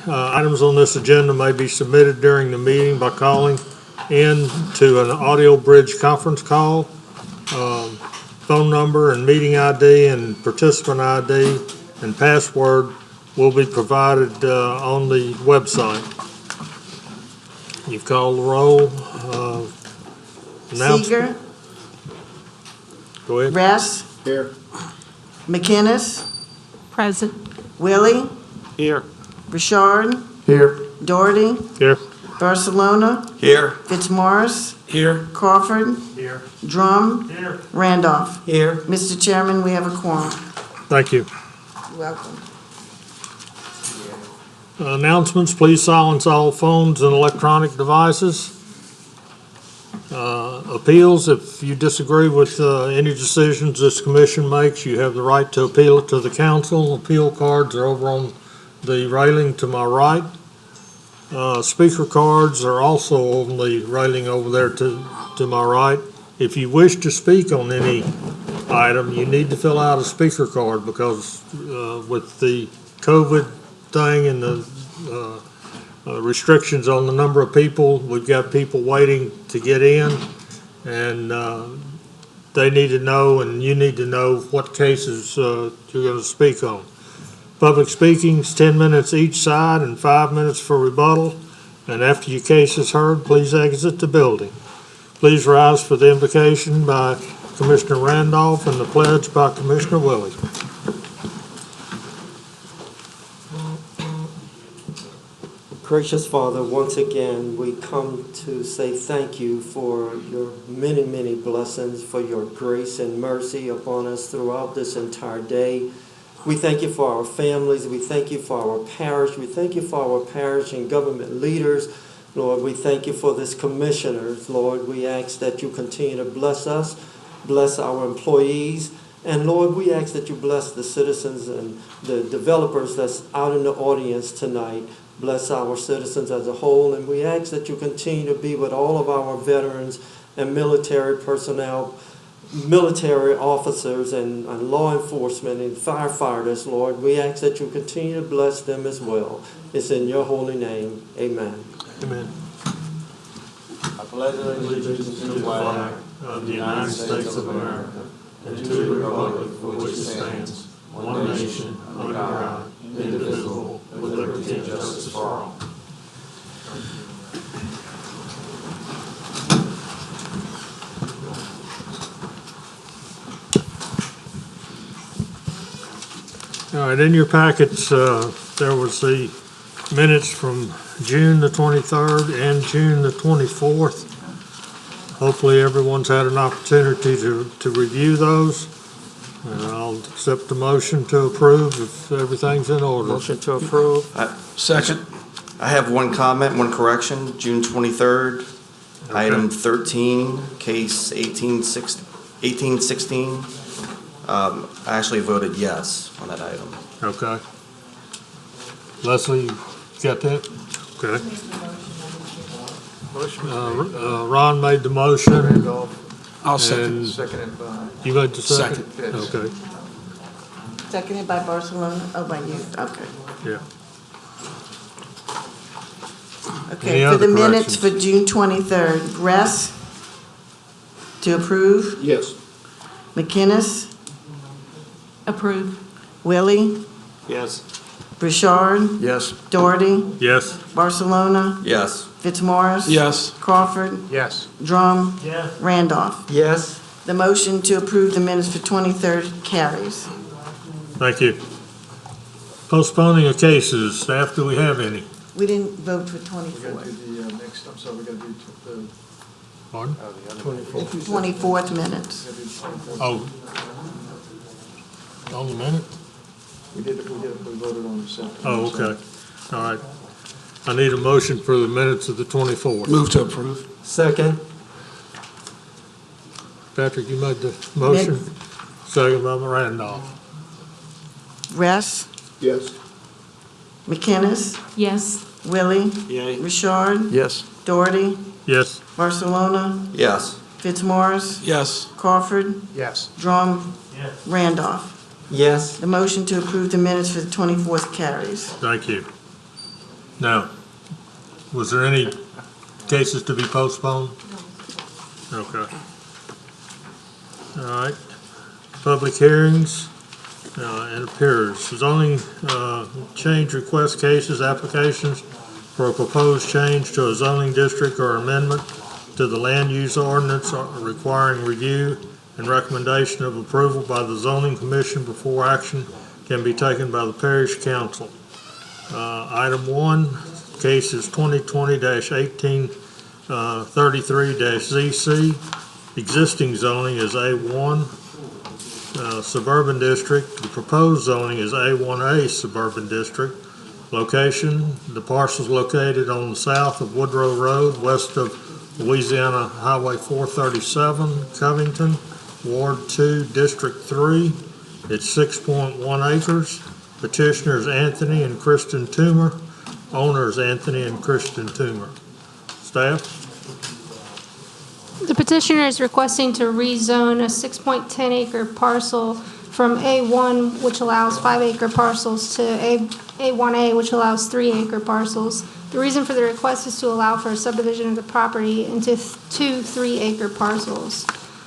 items on this agenda may be submitted during the meeting by calling in to an audio bridge conference call. Phone number and meeting ID and participant ID and password will be provided on the website. You've called the roll. Seeger. Go ahead. Rest. Here. McInnes. Present. Willie. Here. Richard. Here. Doherty. Here. Barcelona. Here. Fitzmaurice. Here. Crawford. Here. Drum. Here. Randolph. Here. Mr. Chairman, we have a quorum. Thank you. You're welcome. Announcements, please silence all phones and electronic devices. Appeals, if you disagree with any decisions this commission makes, you have the right to appeal it to the council. Appeal cards are over on the railing to my right. Speaker cards are also on the railing over there to my right. If you wish to speak on any item, you need to fill out a speaker card because with the COVID thing and the restrictions on the number of people, we've got people waiting to get in, and they need to know, and you need to know what cases you're going to speak on. Public speaking's 10 minutes each side and 5 minutes for rebuttal, and after your case is heard, please exit the building. Please rise for the invocation by Commissioner Randolph and the pledge by Commissioner Willie. Gracious Father, once again, we come to say thank you for your many, many blessings, for your grace and mercy upon us throughout this entire day. We thank you for our families. We thank you for our parish. We thank you for our parish and government leaders. Lord, we thank you for this commissioners. Lord, we ask that you continue to bless us, bless our employees, and Lord, we ask that you bless the citizens and the developers that's out in the audience tonight. Bless our citizens as a whole, and we ask that you continue to be with all of our veterans and military personnel, military officers and law enforcement and firefighters, Lord. We ask that you continue to bless them as well. It's in your holy name. Amen. Amen. I pledge allegiance to the flag Of the United States of America and to the republic for which it stands, one nation, under God, indivisible, with liberty and justice for all. All right, in your packets, there was the minutes from June the 23rd and June the 24th. Hopefully everyone's had an opportunity to review those. And I'll accept the motion to approve if everything's in order. Motion to approve. Second. I have one comment, one correction. June 23rd, Okay. item 13, case 1816. I actually voted yes on that item. Okay. Leslie, you got that? Okay. Ron made the motion. I'll second. Seconded by. You made the second? Second, yes. Okay, Seconded by Barcelona. Oh, by you. Okay. yeah. Okay, Any for other the minutes for corrections? June 23rd, Rest to approve. Yes. McInnes. Approve. Willie. Yes. Richard. Yes. Doherty. Yes? Barcelona. Yes. Fitzmaurice. Yes. Crawford. Yes. Drum. Yes. Randolph. Yes. The motion to approve the minutes for 23rd carries. Thank you. Postponing of cases, staff, do we have any? We didn't vote for We 24th. gotta do the next, I'm sorry, we gotta do the, Pardon? 24th minutes. we gotta do 24th. Oh. On the minute? We voted on the second. Oh, okay. All right. I need a motion for the minutes of the 24th. Move to approve. Second. Patrick, you made the motion? Second by Randolph. Rest. Yes. McInnes. Yes. Willie. Yay. Richard. Yes. Doherty. Yes? Barcelona. Yes. Fitzmaurice. Yes. Crawford. Yes. Drum. Yes. Yes. Randolph. The motion to approve the minutes for the 24th carries. Thank you. Now, was there any cases to be postponed? Okay. All right. Public hearings, it appears zoning change request cases, applications for a proposed change to a zoning district or amendment to the land use ordinance requiring review and recommendation of approval by the zoning commission before action can be taken by the parish council. Item 1, case is 2020-1833-ZC. Existing zoning is A1 suburban district. The proposed zoning is A1A suburban district. Location, the parcel is located on the south of Woodrow Road, west of Louisiana Highway 437, Covington, Ward 2, District 3. It's 6.1 acres. Petitioners Anthony and Kristen Toomer. Owners Anthony and Kristen Toomer. Staff? The petitioner is requesting to rezone a 6.10 acre parcel from A1, which allows 5 acre parcels, to A1A, which allows 3 acre parcels. The reason for the request is to allow for a subdivision of the property into 2 3 acre parcels.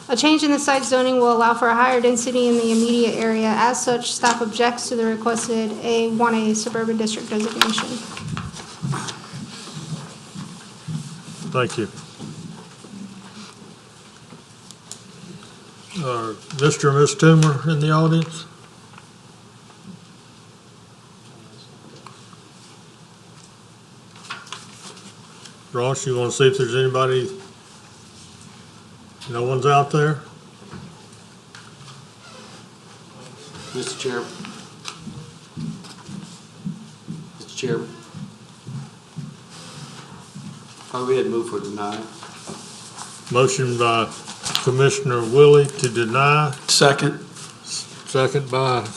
A change in the site zoning will allow for a higher density in the immediate area. As such, staff objects to the requested A1A suburban district designation. Thank you. Mr. and Ms. Toomer in the audience? Ross, you want to see if there's anybody? No one's out there? Mr. Chair. Mr. Chair. I'll go ahead and move for denial. Motion by Commissioner Willie to deny, Second. second by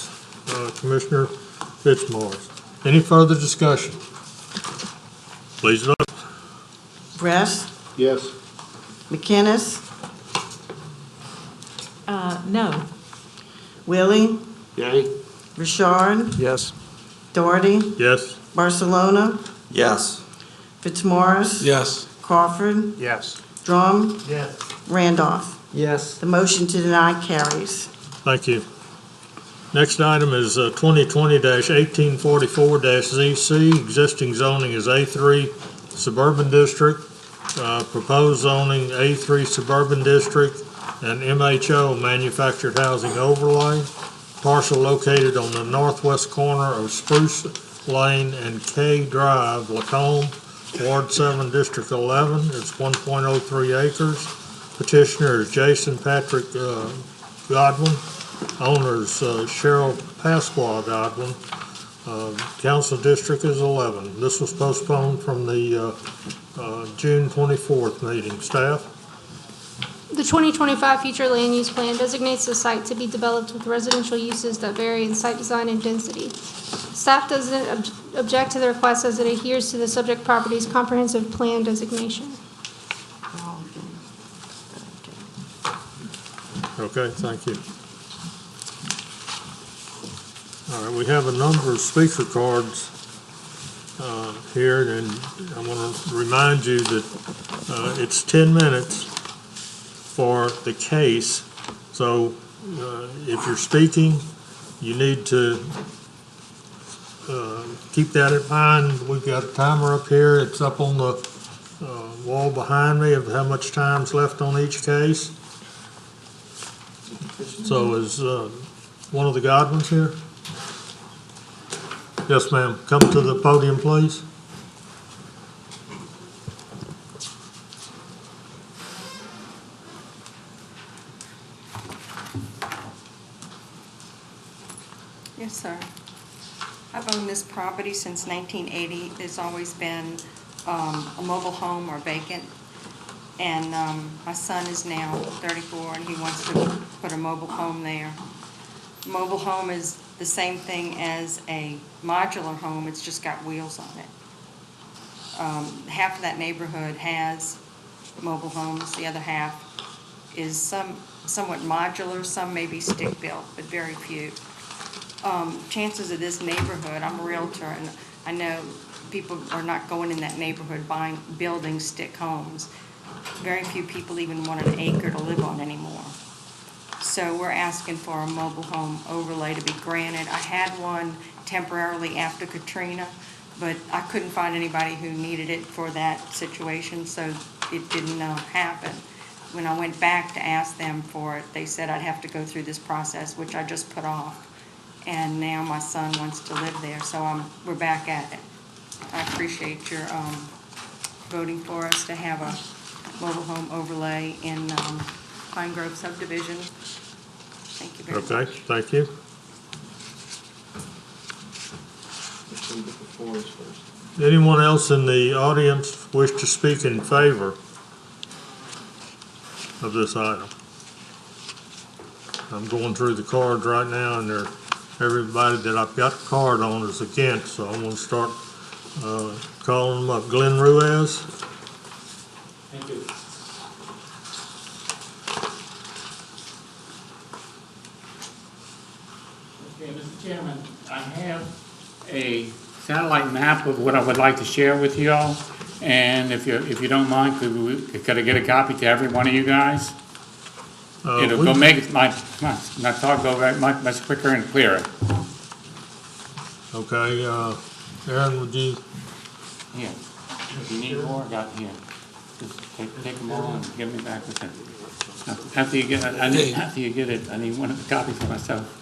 Commissioner Fitzmaurice. Any further discussion? Please vote. Bress, Yes. McInnes, No. Willie, Yay. Richard, Yes. Doherty, Yes. Barcelona, Yes. Fitzmaurice, Yes. Crawford, Yes. Drum, Yes. Randolph. Yes. The motion to deny carries. Thank you. Next item is 2020-1844-ZC. Existing zoning is A3 Suburban District. Proposed zoning A3 Suburban District and MHO Manufactured Housing Overlay. Parcel located on the northwest corner of Spruce Lane and K Drive, Lacombe, Ward 7, District 11. It's 1.03 acres. Petitioner is Jason Patrick Godwin. Owners Cheryl Pasqua Godwin. Council district is 11. This was postponed from the June 24th meeting. Staff? The 2025 future land use plan designates the site to be developed with residential uses that vary in site design and density. Staff doesn't object to the request as it adheres to the subject property's comprehensive plan designation. Okay, thank you. All right, we have a number of speaker cards here, and I want to remind you that it's 10 minutes for the case. So if you're speaking, you need to keep that in mind. We've got a timer up here. It's up on the wall behind me of how much time's left on each case. So is one of the Godwins here? Yes, ma'am. Come to the podium, please. Yes, sir. I've owned this property since 1980. There's always been a mobile home or vacant. And my son is now 34 and he wants to put a mobile home there. Mobile home is the same thing as a modular home, it's just got wheels on it. Half of that neighborhood has mobile homes, the other half is somewhat modular, some may be stick-built, but very few. Chances of this neighborhood, I'm a realtor, and I know people are not going in that neighborhood building stick homes. Very few people even want an acre to live on anymore. So we're asking for a mobile home overlay to be granted. I had one temporarily after Katrina, but I couldn't find anybody who needed it for that situation, so it didn't happen. When I went back to ask them for it, they said I'd have to go through this process, which I just put off. And now my son wants to live there, so we're back at it. I appreciate your voting for us to have a mobile home overlay in Pine Grove subdivision. Thank you very much. Okay, thank you. So we get the fours first. Anyone else in the audience wish to speak in favor of this item? I'm going through the cards right now, and everybody that I've got a card on is against, so I'm gonna start calling them up. Glenn Ruiz? Thank you. Okay, Mr. Chairman, I have a satellite map of what I would like to share with you all. And if you don't mind, could I get a copy to every one of you guys? It'll go make my talk go much quicker and clearer. Okay, Aaron, would you? Here, if you need more, I got here. Just take them all and give me back with them. After you get it, I need one of the copies for myself.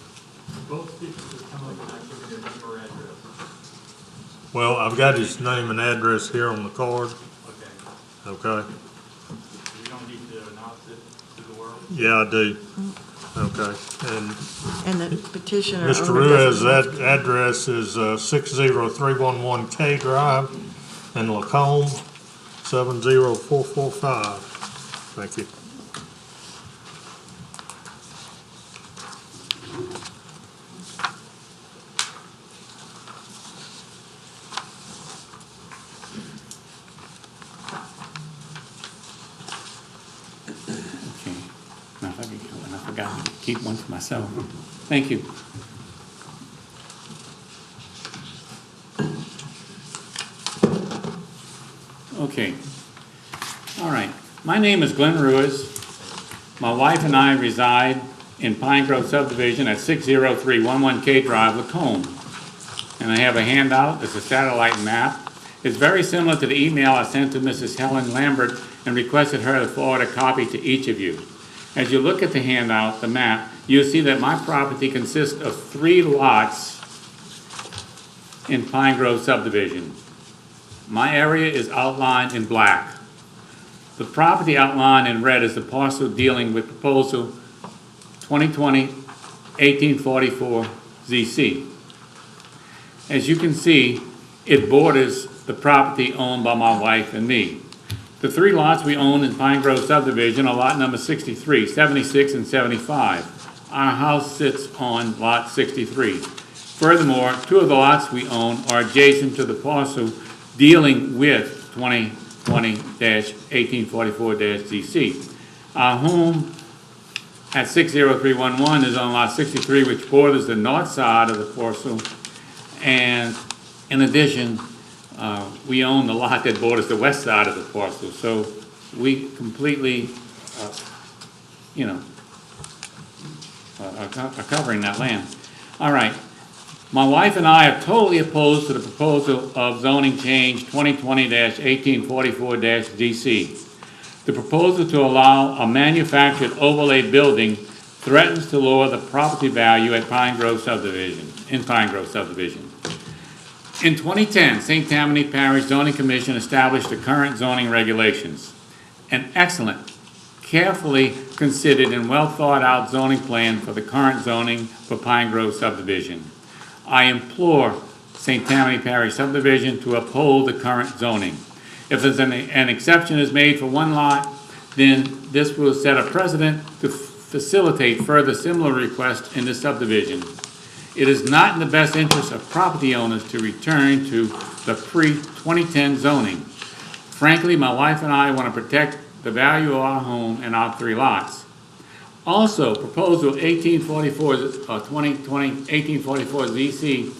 Well, I've got his name and address here on the card. Okay. You don't need to announce it to the world? Yeah, I do. Okay, And the petitioner. Mr. only Ruiz, doesn't- that address is 60311 K Drive in Lacombe, 70445. Thank you. Okay. Now, if I could, and I forgot to keep one for myself. Thank you. Okay. All right. My name is Glenn Ruiz. My wife and I reside in Pine Grove subdivision at 60311 K Drive, Lacombe. And I have a handout. It's a satellite map. It's very similar to the email I sent to Mrs. Helen Lambert and requested her to forward a copy to each of you. As you look at the handout, the map, you'll see that my property consists of 3 lots in Pine Grove subdivision. My area is outlined in black. The property outlined in red is the parcel dealing with proposal 2020-1844 ZC. As you can see, it borders the property owned by my wife and me. The 3 lots we own in Pine Grove subdivision are lot number 63, 76, and 75. Our house sits on lot 63. Furthermore, 2 of the lots we own are adjacent to the parcel dealing with 2020-1844-ZC. Our home at 60311 is on lot 63, which borders the north side of the parcel. And in addition, we own the lot that borders the west side of the parcel. So we completely, are covering that land. All right. My wife and I are totally opposed to the proposal of zoning change 2020-1844-DC. The proposal to allow a manufactured overlay building threatens to lower the property value at Pine Grove subdivision, in Pine Grove subdivision. In 2010, St. Tammany Parish Zoning Commission established the current zoning regulations. An excellent, carefully considered and well thought out zoning plan for the current zoning for Pine Grove subdivision. I implore St. Tammany Parish subdivision to uphold the current zoning. If there's an exception is made for one lot, then this will set a precedent to facilitate further similar requests in this subdivision. It is not in the best interest of property owners to return to the pre-2010 zoning. Frankly, my wife and I want to protect the value of our home and our 3 lots. Also, proposal 1844 ZC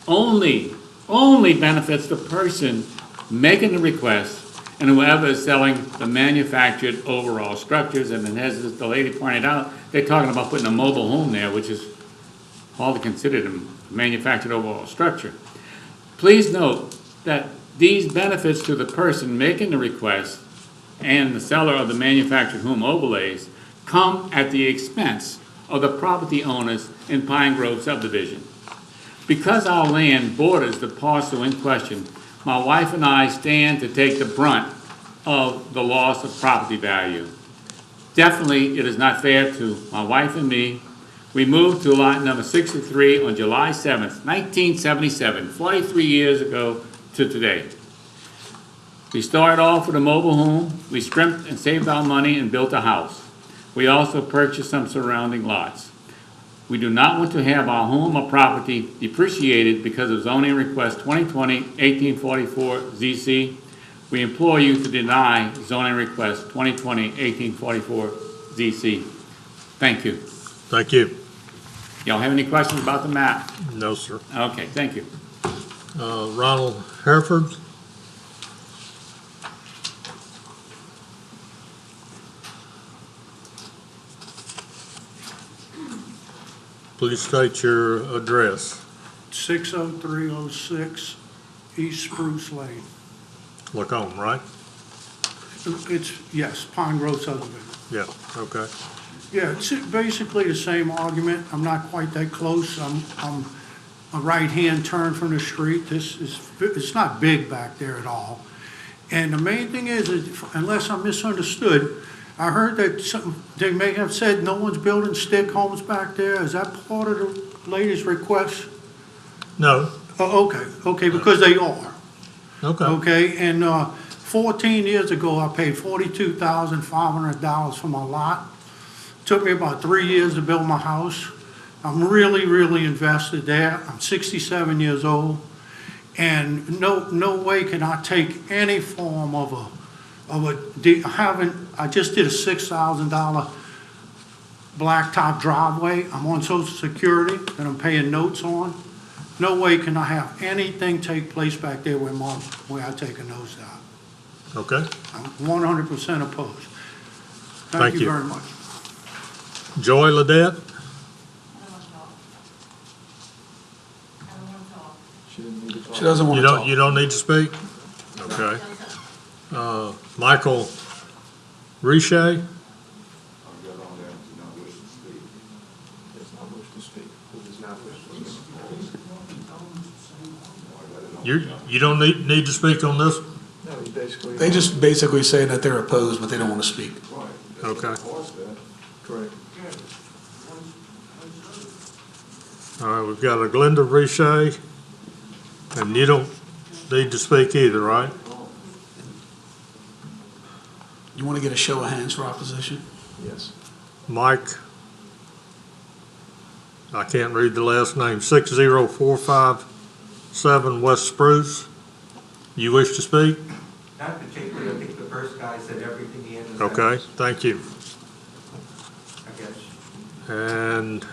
only only benefits the person making the request and whoever is selling the manufactured overall structures. And then as the lady pointed out, they're talking about putting a mobile home there, which is hardly considered a manufactured overall structure. Please note that these benefits to the person making the request and the seller of the manufactured home overlays come at the expense of the property owners in Pine Grove subdivision. Because our land borders the parcel in question, my wife and I stand to take the brunt of the loss of property value. Definitely, it is not fair to my wife and me. We moved to lot number 63 on July 7th, 1977, 43 years ago to today. We started off with a mobile home. We scrimped and saved our money and built a house. We also purchased some surrounding lots. We do not want to have our home or property depreciated because of zoning request 2020-1844 ZC. We implore you to deny zoning request 2020-1844 ZC. Thank you. Thank you. Y'all have any questions about the map? No, sir. Okay, thank you. Ronald Hereford? Please state your address. 60306 East Spruce Lane. Lacombe, right? It's, yes, Pine Grove subdivision. Yeah, okay. Yeah, it's basically the same argument. I'm not quite that close. I'm a right-hand turn from the street. It's not big back there at all. And the main thing is, unless I misunderstood, I heard that they may have said no one's building stick homes back there. Is that part of the lady's request? No. Oh, okay, because they are. Okay. Okay, and 14 years ago, I paid $42,500 for my lot. Took me about 3 years to build my house. I'm really, really invested there. I'm 67 years old, and no way can I take any form of I just did a $6,000 blacktop driveway. I'm on Social Security that I'm paying notes on. No way can I have anything take place back there where I take a nose dive. Okay. I'm 100% opposed. Thank Thank you you. very much. Joy Ledette? She didn't need to talk. She doesn't want You to don't, talk. you don't need to speak? Okay. Michael Riche? Does not wish to speak. Who does not wish to speak? You don't need to speak on this? No, he basically. They just basically say that they're opposed, but they don't want to speak. Right. Okay. Correct. All right, we've got a Glenda Riche, and you don't need to speak either, right? You want to get a show of hands for opposition? Yes. Mike, I can't read the last name, 60457 West Spruce. You wish to speak? Not particularly. I think the first guy said everything he had to say. Okay, thank you. I guess. And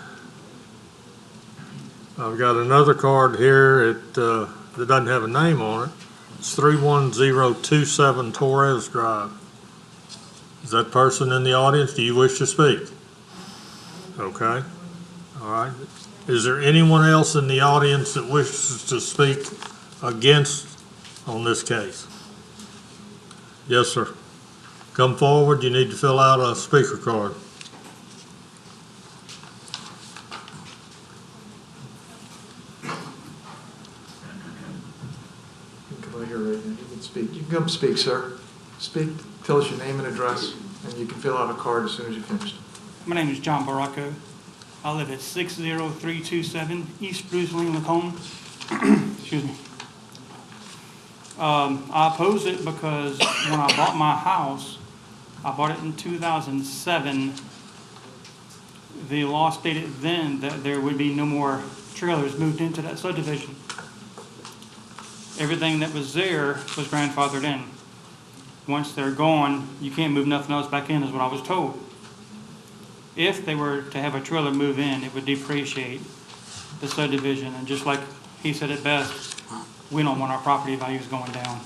I've got another card here that doesn't have a name on it. It's 31027 Torres Drive. Is that person in the audience? Do you wish to speak? Okay. All right. Is there anyone else in the audience that wishes to speak against on this case? Yes, sir. Come forward. You need to fill out a speaker card. Come over here right now. You can speak. You can come speak, sir. Speak. Tell us your name and address, and you can fill out a card as soon as you're finished. My name is John Baracco. I live at 60327 East Spruce Lane, Lacombe. Excuse me. I oppose it because when I bought my house, I bought it in 2007. The law stated then that there would be no more trailers moved into that subdivision. Everything that was there was grandfathered in. Once they're gone, you can't move nothing else back in, is what I was told. If they were to have a trailer move in, it would depreciate the subdivision. And just like he said it best, we don't want our property values going down.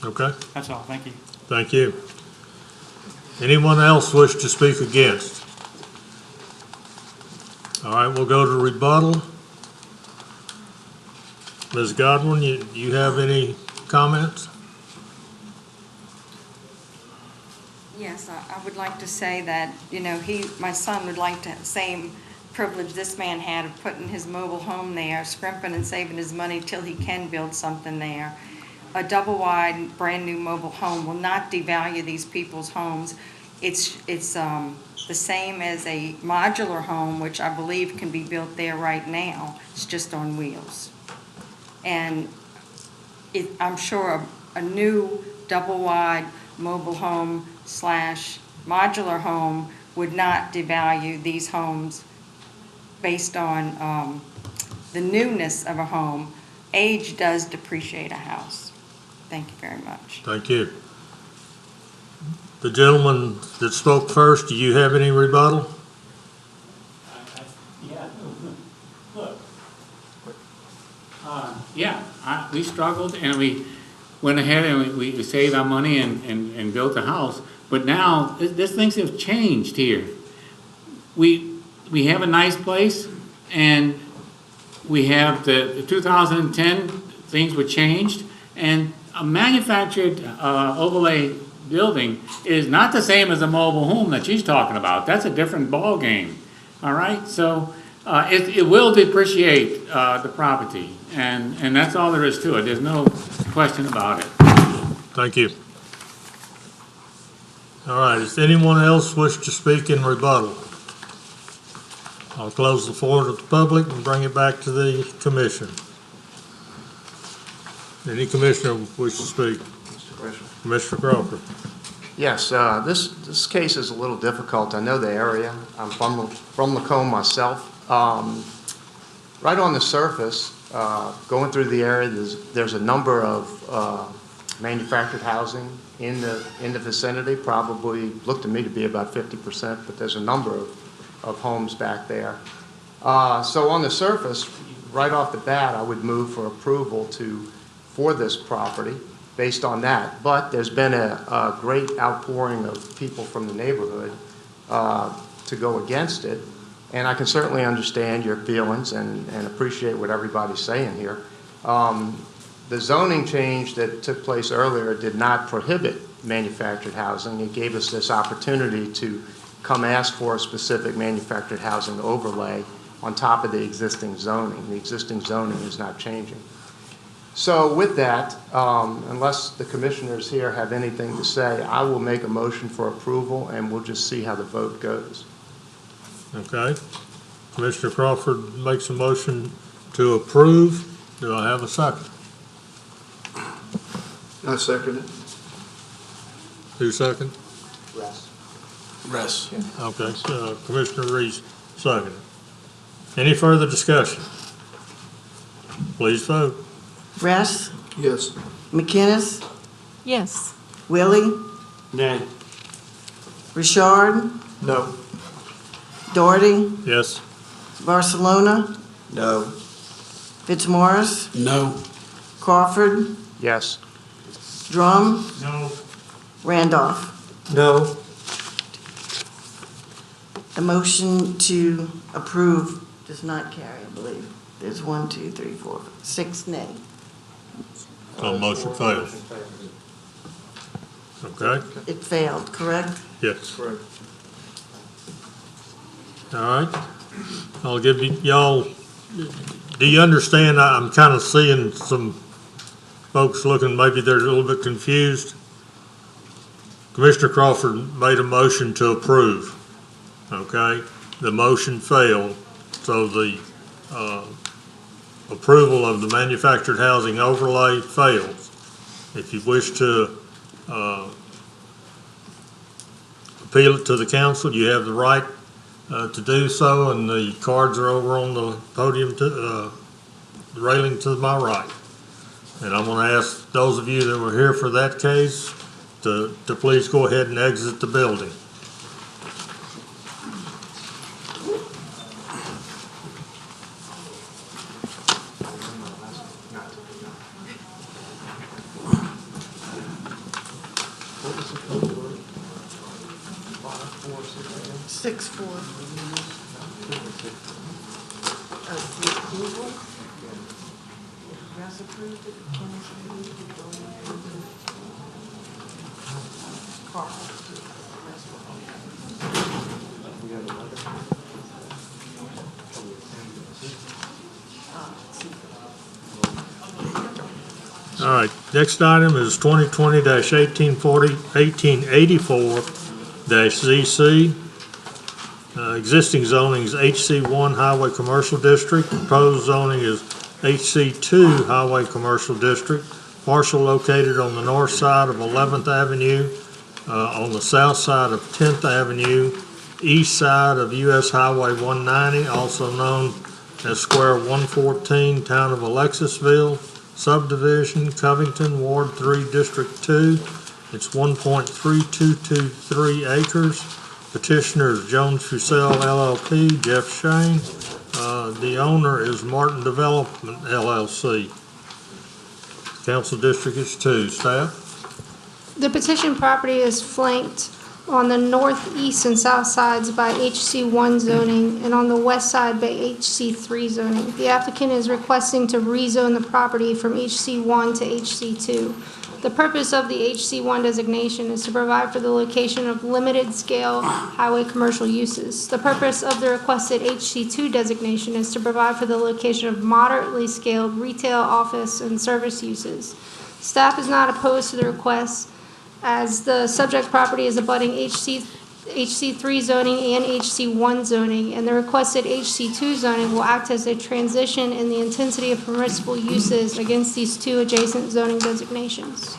Okay, That's all, thank you. thank you. Anyone else wish to speak against? All right, we'll go to rebuttal. Ms. Godwin, you have any comments? Yes, I would like to say that, my son would like to have the same privilege this man had of putting his mobile home there, scrimping and saving his money till he can build something there. A double-wide, brand-new mobile home will not devalue these people's homes. It's the same as a modular home, which I believe can be built there right now. It's just on wheels. And I'm sure a new double-wide mobile home / modular home would not devalue these homes based on the newness of a home. Age does depreciate a house. Thank you very much. Thank you. The gentleman that spoke first, do you have any rebuttal? Yeah, look. We struggled and we went ahead and we saved our money and built a house. But now, this things have changed here. We have a nice place and we have the 2010, things were changed. And a manufactured overlay building is not the same as a mobile home that she's talking about. That's a different ball game. All right, so it will depreciate the property, and that's all there is to it. There's no question about it. Thank you. All right, does anyone else wish to speak in rebuttal? I'll close the floor to the public and bring it back to the commission. Any commissioner wish to speak? Mr. Crawford. Yes, this case is a little difficult. I know the area. I'm from Macomb myself. Right on the surface, going through the area, there's a number of manufactured housing in the vicinity. Probably looked to me to be about 50%, but there's a number of homes back there. So on the surface, right off the bat, I would move for approval for this property based on that. But there's been a great outpouring of people from the neighborhood to go against it. And I can certainly understand your feelings and appreciate what everybody's saying here. The zoning change that took place earlier did not prohibit manufactured housing. It gave us this opportunity to come ask for a specific manufactured housing overlay on top of the existing zoning. The existing zoning is not changing. So with that, unless the commissioners here have anything to say, I will make a motion for approval and we'll just see how the vote goes. Okay. Commissioner Crawford makes a motion to approve. Do I have a second? I second it. Who second? Russ. Okay, so Commissioner Reese second. Any further discussion? Please vote. Rest, Yes. McInnes, Yes. Willie, Nay. Richard, No. Doherty, Yes. Barcelona, No. Fitzmaurice, No. Crawford, Yes. Drum, No. Randolph. No. The motion to approve does not carry, I believe. There's 1, 2, 3, 4, 6 nay. So motion fails. Okay? It failed, correct? Yes. Correct. All right. I'll give y'all, do you understand? I'm kind of seeing some folks looking, maybe they're a little bit confused. Commissioner Crawford made a motion to approve. Okay? The motion failed, so the approval of the manufactured housing overlay fails. If you wish to appeal it to the council, you have the right to do so, and the cards are over on the podium, the railing to my right. And I'm going to ask those of you that were here for that case to please go ahead and exit the building. 6-4. Russ approved it, Kenneth approved it, Carl. All right, next item is 1884-ZC. Existing zoning is HC1 Highway Commercial District. Proposed zoning is HC2 Highway Commercial District. Parcel located on the north side of 11th Avenue, on the south side of 10th Avenue, east side of US Highway 190, also known as Square 114, Town of Alexisville, Subdivision, Covington, Ward 3, District 2. It's 1.3223 acres. Petitioner is Jones Fussell LLP, Jeff Shane. The owner is Martin Development LLC. Council District is 2. Staff? The petition property is flanked on the northeast and south sides by HC1 zoning and on the west side by HC3 zoning. The applicant is requesting to rezone the property from HC1 to HC2. The purpose of the HC1 designation is to provide for the location of limited-scale highway commercial uses. The purpose of the requested HC2 designation is to provide for the location of moderately scaled retail, office, and service uses. Staff is not opposed to the request, as the subject property is abutting HC3 zoning and HC1 zoning, and the requested HC2 zoning will act as a transition in the intensity of permissible uses against these two adjacent zoning designations.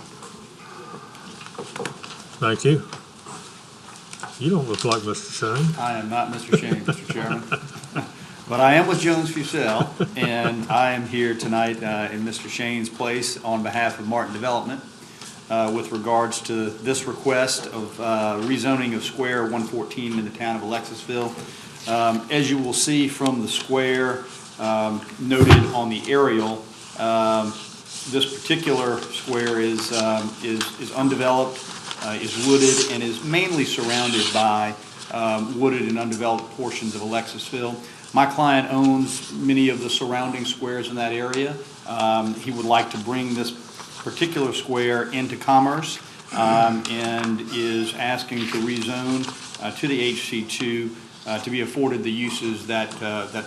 Thank you. You don't look like Mr. Shane. I am not Mr. Shane, Mr. Chairman. But I am with Jones Fussell, and I am here tonight in Mr. Shane's place on behalf of Martin Development with regards to this request of rezoning of Square 114 in the town of Alexisville. As you will see from the square noted on the aerial, this particular square is undeveloped, is wooded, and is mainly surrounded by wooded and undeveloped portions of Alexisville. My client owns many of the surrounding squares in that area. He would like to bring this particular square into commerce and is asking to rezone to the HC2 to be afforded the uses that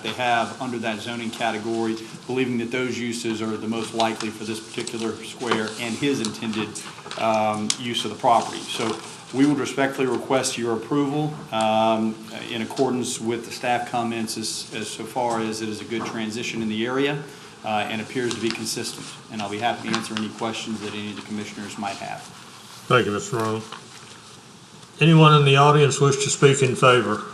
they have under that zoning category, believing that those uses are the most likely for this particular square and his intended use of the property. So we would respectfully request your approval in accordance with the staff comments as so far as it is a good transition in the area and appears to be consistent. And I'll be happy to answer any questions that any of the commissioners might have. Thank you, Mr. Rowe. Anyone in the audience wish to speak in favor?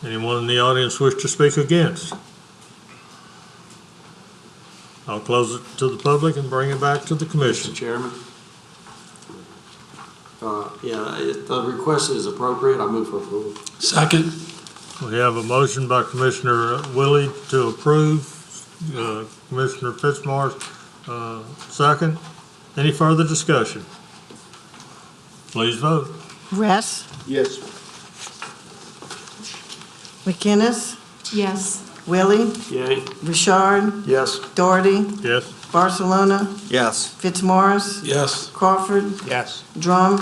Anyone in the audience wish to speak against? I'll close it to the public and bring it back to the commission. Mr. Chairman. If the request is appropriate, I move for approval. Second. We have a motion by Commissioner Willie to approve, Commissioner Fitzmaurice, second. Any further discussion? Please vote. Ress, Yes. McInnes, Yes. Willie, Yay. Richard, Yes. Doherty, Yes. Barcelona, Yes. Fitzmaurice, Yes. Crawford, Yes. Drum,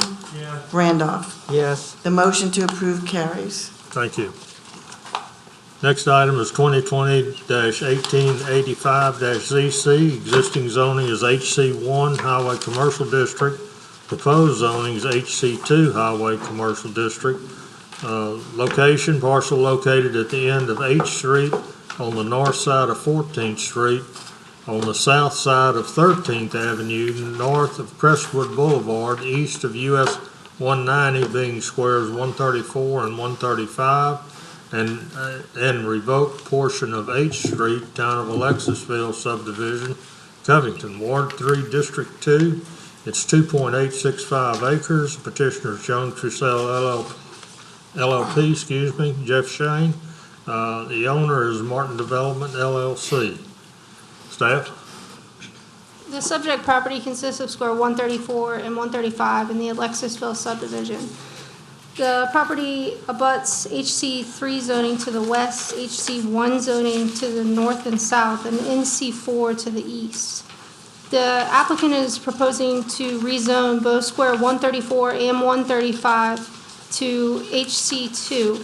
Randolph. Yes. The motion to approve carries. Thank you. Next item is 2020-1885-ZC. Existing zoning is HC1 Highway Commercial District. Proposed zoning is HC2 Highway Commercial District. Location, parcel located at the end of H Street on the north side of 14th Street, on the south side of 13th Avenue, north of Crestwood Boulevard, east of US 190, being squares 134 and 135, and revoked portion of H Street, town of Alexisville subdivision, Covington, Ward 3, District 2. It's 2.865 acres. Petitioner is Jones Fussell LLP, Jeff Shane. The owner is Martin Development LLC. Staff? The subject property consists of square 134 and 135 in the Alexisville subdivision. The property abuts HC3 zoning to the west, HC1 zoning to the north and south, and NC4 to the east. The applicant is proposing to rezone both square 134 and 135 to HC2.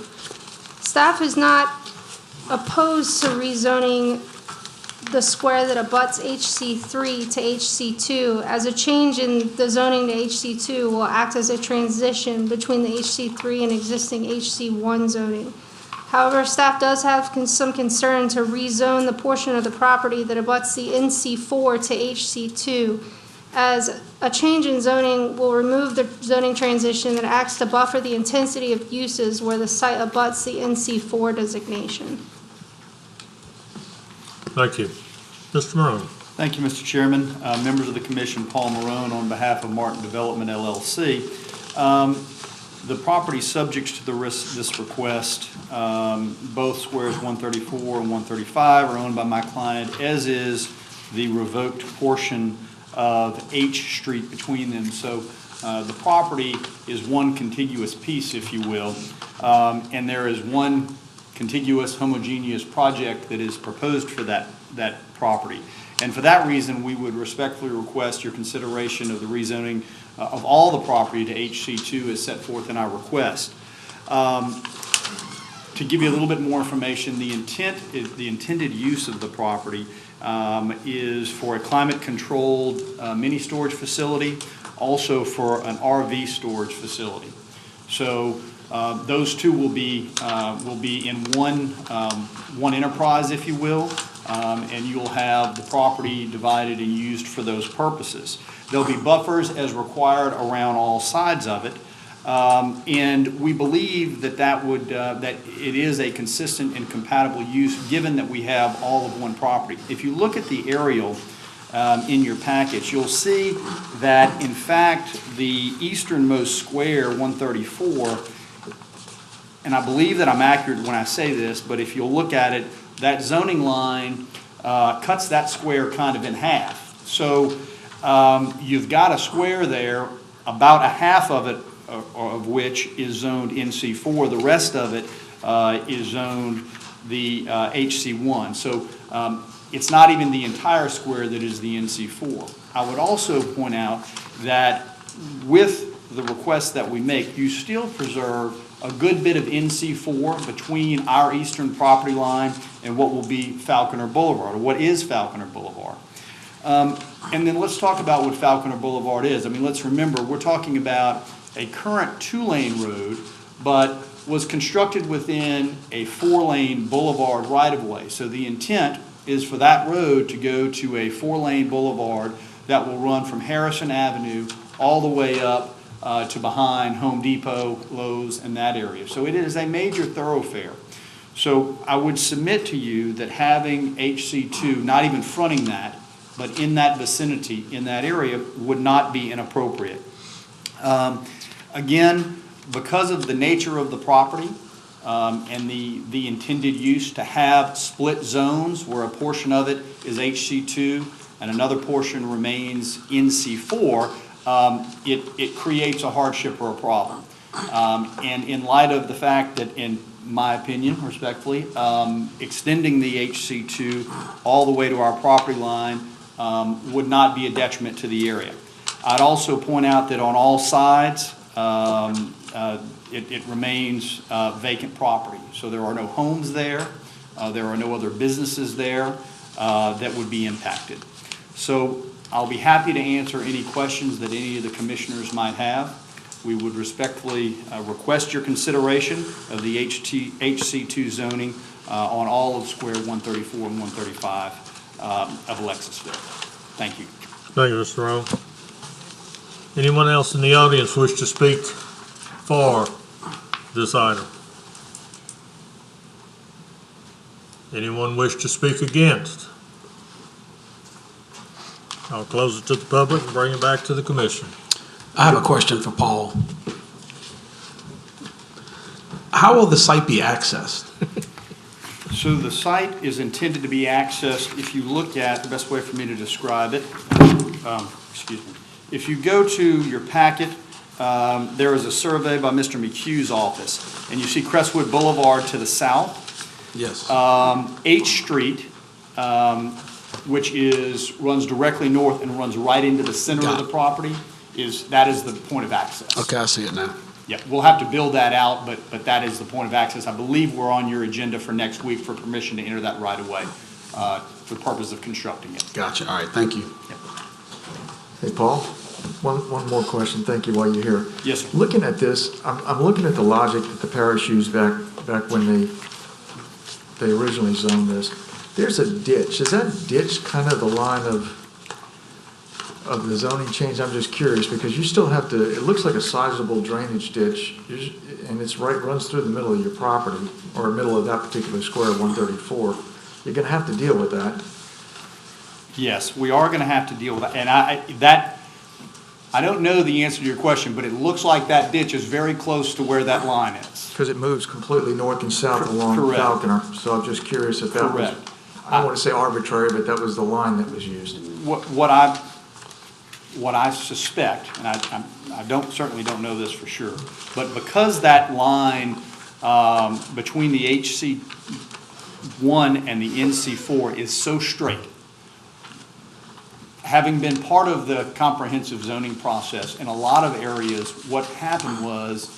Staff is not opposed to rezoning the square that abuts HC3 to HC2, as a change in the zoning to HC2 will act as a transition between the HC3 and existing HC1 zoning. However, staff does have some concern to rezone the portion of the property that abuts the NC4 to HC2, as a change in zoning will remove the zoning transition that acts to buffer the intensity of uses where the site abuts the NC4 designation. Thank you. Mr. Morone. Thank you, Mr. Chairman. Members of the commission, Paul Morone on behalf of Martin Development LLC. The property subject to this request, both squares 134 and 135 are owned by my client, as is the revoked portion of H Street between them. So the property is one contiguous piece, if you will, and there is one contiguous homogeneous project that is proposed for that property. And for that reason, we would respectfully request your consideration of the rezoning of all the property to HC2 as set forth in our request. To give you a little bit more information, the intended use of the property is for a climate-controlled mini storage facility, also for an RV storage facility. So those two will be in one enterprise, if you will, and you'll have the property divided and used for those purposes. There'll be buffers as required around all sides of it, and we believe that it is a consistent and compatible use, given that we have all of one property. If you look at the aerial in your package, you'll see that in fact the easternmost square, 134, and I believe that I'm accurate when I say this, but if you'll look at it, that zoning line cuts that square kind of in half. So you've got a square there, about a half of it of which is zoned NC4. The rest of it is zoned the HC1. So it's not even the entire square that is the NC4. I would also point out that with the request that we make, you still preserve a good bit of NC4 between our eastern property line and what will be Falconer Boulevard, or what is Falconer Boulevard. And then let's talk about what Falconer Boulevard is. I mean, let's remember, we're talking about a current 2-lane road, but was constructed within a 4-lane boulevard right-of-way. So the intent is for that road to go to a 4-lane boulevard that will run from Harrison Avenue all the way up to behind Home Depot, Lowe's, and that area. So it is a major thoroughfare. So I would submit to you that having HC2, not even fronting that, but in that vicinity, in that area, would not be inappropriate. Again, because of the nature of the property and the intended use to have split zones where a portion of it is HC2 and another portion remains NC4, it creates a hardship or a problem. And in light of the fact that, in my opinion, respectfully, extending the HC2 all the way to our property line would not be a detriment to the area. I'd also point out that on all sides, it remains vacant property. So there are no homes there. There are no other businesses there that would be impacted. So I'll be happy to answer any questions that any of the commissioners might have. We would respectfully request your consideration of the HC2 zoning on all of Square 134 and 135 of Alexisville. Thank you. Thank you, Mr. Rowe. Anyone else in the audience wish to speak for this item? Anyone wish to speak against? I'll close it to the public and bring it back to the commission. I have a question for Paul. How will the site be accessed? So the site is intended to be accessed, if you look at, the best way for me to describe it, excuse me, if you go to your packet there is a survey by Mr. McHugh's office, and you see Crestwood Boulevard to the south. Yes. H Street, which runs directly north and runs right into the center of the property, that is the point of access. Okay, I see it now. Yeah, we'll have to build that out, but that is the point of access. I believe we're on your agenda for next week for permission to enter that right of way for the purpose of constructing it. Gotcha. All right, thank you. Hey, Paul, one more question, thank you, while you're here. Yes, sir. Looking at this, I'm looking at the logic that the parish used back when they originally zoned this. There's a ditch. Is that ditch kind of the line of the zoning change? I'm just curious, because you still have to, it looks like a sizable drainage ditch, and runs through the middle of your property, or middle of that particular square, 134. You're gonna have to deal with that. Yes, we are gonna have to deal with that, and I don't know the answer to your question, but it looks like that ditch is very close to where that line is. Because it moves completely north and south along Correct. Falconer, so I'm just curious if that was, Correct. I don't want to say arbitrary, but that was the line that was used. What I suspect, and I certainly don't know this for sure, but because that line between the HC1 and the NC4 is so straight, having been part of the comprehensive zoning process in a lot of areas, what happened was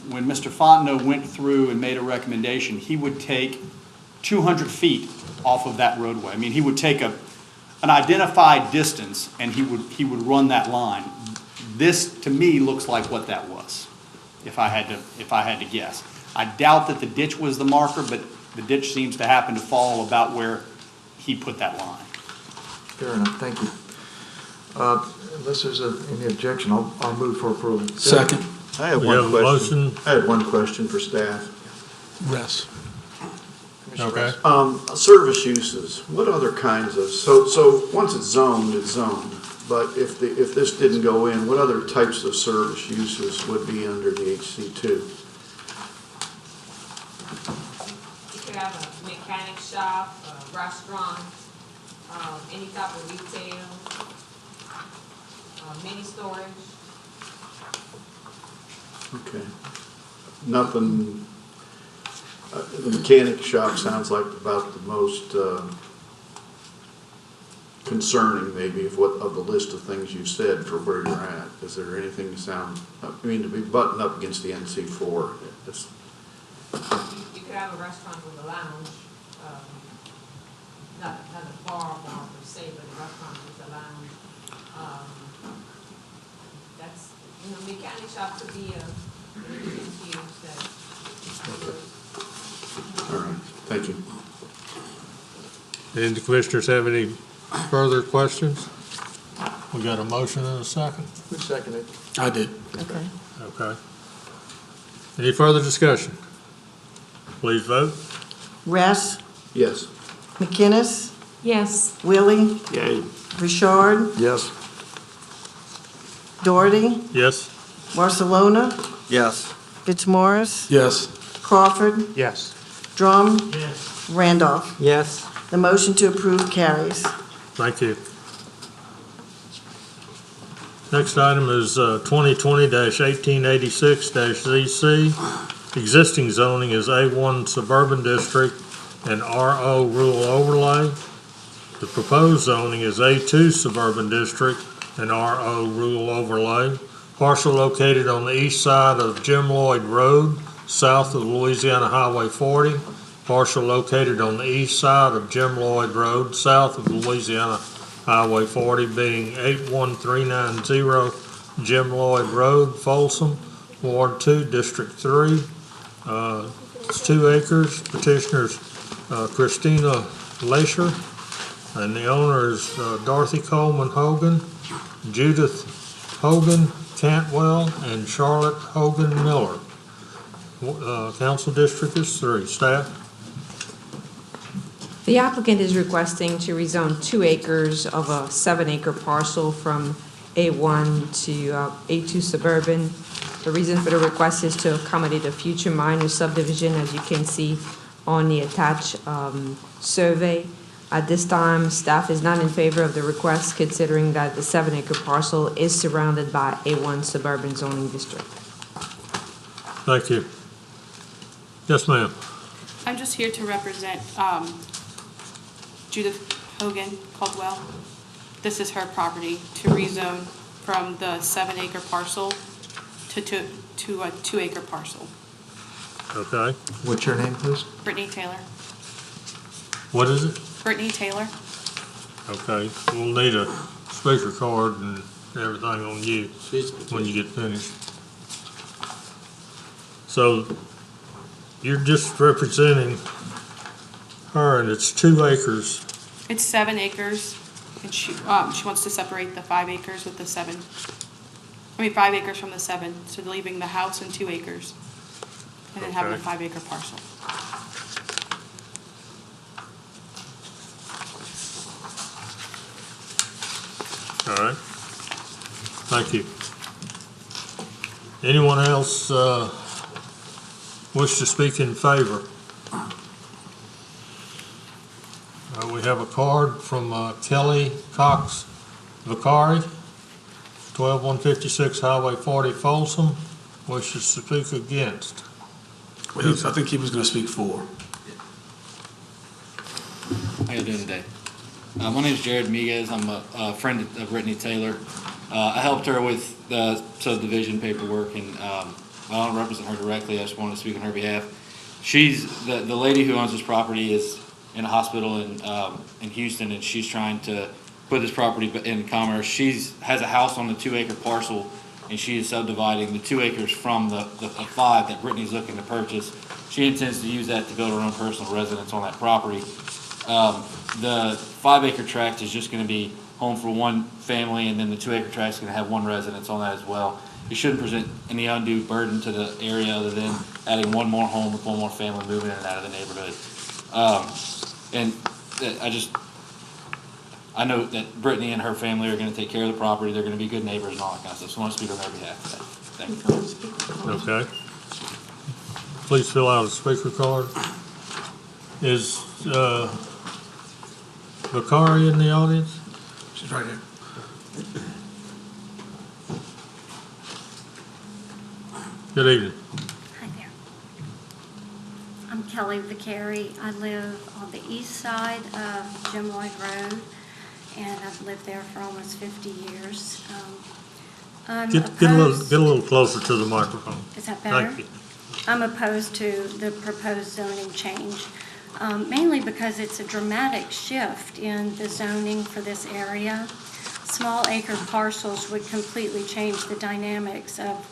when Mr. Fontenot went through and made a recommendation, he would take 200 feet off of that roadway. I mean, he would take an identified distance and he would run that line. This, to me, looks like what that was, if I had to guess. I doubt that the ditch was the marker, but the ditch seems to happen to fall about where he put that line. Fair enough, thank you. Unless there's any objection, I'll move for approval. Second. I have We one have a question. motion. I had one question for staff. Rest. Okay. Service uses, what other kinds of, so once it's zoned, but if this didn't go in, what other types of service uses would be under the HC2? You could have a mechanic shop, a restaurant, any type of retail, mini storage. Okay. Nothing, the mechanic shop sounds like about the most concerning maybe of the list of things you've said for where you're at. Is there anything to be buttoned up against the NC4? You could have a restaurant with a lounge, not a bar per se, but a restaurant with a lounge. That's, mechanic shop could be a use that. All right, thank you. Any of the commissioners have any further questions? We got a motion and a second? Who seconded? I did. Okay. Okay. Any further discussion? Please vote. Rest, Yes. McInnes, Yes. Willie, Yay. Richard, Yes. Doherty, Yes? Barcelona, Yes. Fitzmaurice, Yes. Crawford, Yes. Drum, Randolph. Yes. The motion to approve carries. Thank you. Next item is 2020-1886-ZC. Existing zoning is A1 Suburban District and RO Rural Overlay. The proposed zoning is A2 Suburban District and RO Rural Overlay. Parcel located on the east side of Jim Lloyd Road, south of Louisiana Highway 40. Parcel located on the east side of Jim Lloyd Road, south of Louisiana Highway 40, being 81390 Jim Lloyd Road, Folsom, Ward 2, District 3. It's 2 acres. Petitioner's Christina Leisher, and the owner is Dorothy Coleman Hogan, Judith Hogan Cantwell, and Charlotte Hogan Miller. Council district is 3. Staff? The applicant is requesting to rezone 2 acres of a 7-acre parcel from A1 to A2 Suburban. The reason for the request is to accommodate a future minor subdivision, as you can see on the attached survey. At this time, staff is not in favor of the request, considering that the 7-acre parcel is surrounded by A1 suburban zoning district. Thank you. Yes, ma'am. I'm just here to represent Judith Hogan Caldwell. This is her property to rezone from the 7-acre parcel to a 2-acre parcel. Okay. What's your name, please? Brittany Taylor. What is it? Brittany Taylor. Okay, we'll need a speaker card and everything on you when you get finished. So you're just representing her, and it's 2 acres. It's 7 acres, and she wants to separate the 5 acres with the 7. 5 acres from the 7, so leaving the house and 2 acres, and then having a Okay. 5-acre parcel. All right. Thank you. Anyone else wish to speak in favor? We have a card from Kelly Cox Vicari, 12156 Highway 40 Folsom, wishes to speak against. Well, I think he was going to speak for. How you doing today? My name is Jared Miguez. I'm a friend of Brittany Taylor. I helped her with the subdivision paperwork, and I don't represent her directly. I just wanted to speak on her behalf. She's the lady who owns this property is in a hospital in Houston, and she's trying to put this property in commerce. She has a house on the 2-acre parcel, and she is subdividing the 2 acres from the 5 that Brittany's looking to purchase. She intends to use that to build her own personal residence on that property. The 5-acre tract is just going to be home for one family, and then the 2-acre tract is going to have one residence on that as well. It shouldn't present any undue burden to the area other than adding one more home with one more family moving in and out of the neighborhood. And I know that Brittany and her family are going to take care of the property. They're going to be good neighbors and all that kind of stuff. So I want to speak on their behalf today. Thank you. Okay. Please fill out a speaker card. Is Vicari in the audience? She's right here. Good evening. Hi there. I'm Kelly Vicari. I live on the east side of Jim Lloyd Road, and I've lived there for almost 50 years. Get a little closer to the microphone. Is that better? Thank you. I'm opposed to the proposed zoning change, mainly because it's a dramatic shift in the zoning for this area. Small acre parcels would completely change the dynamics of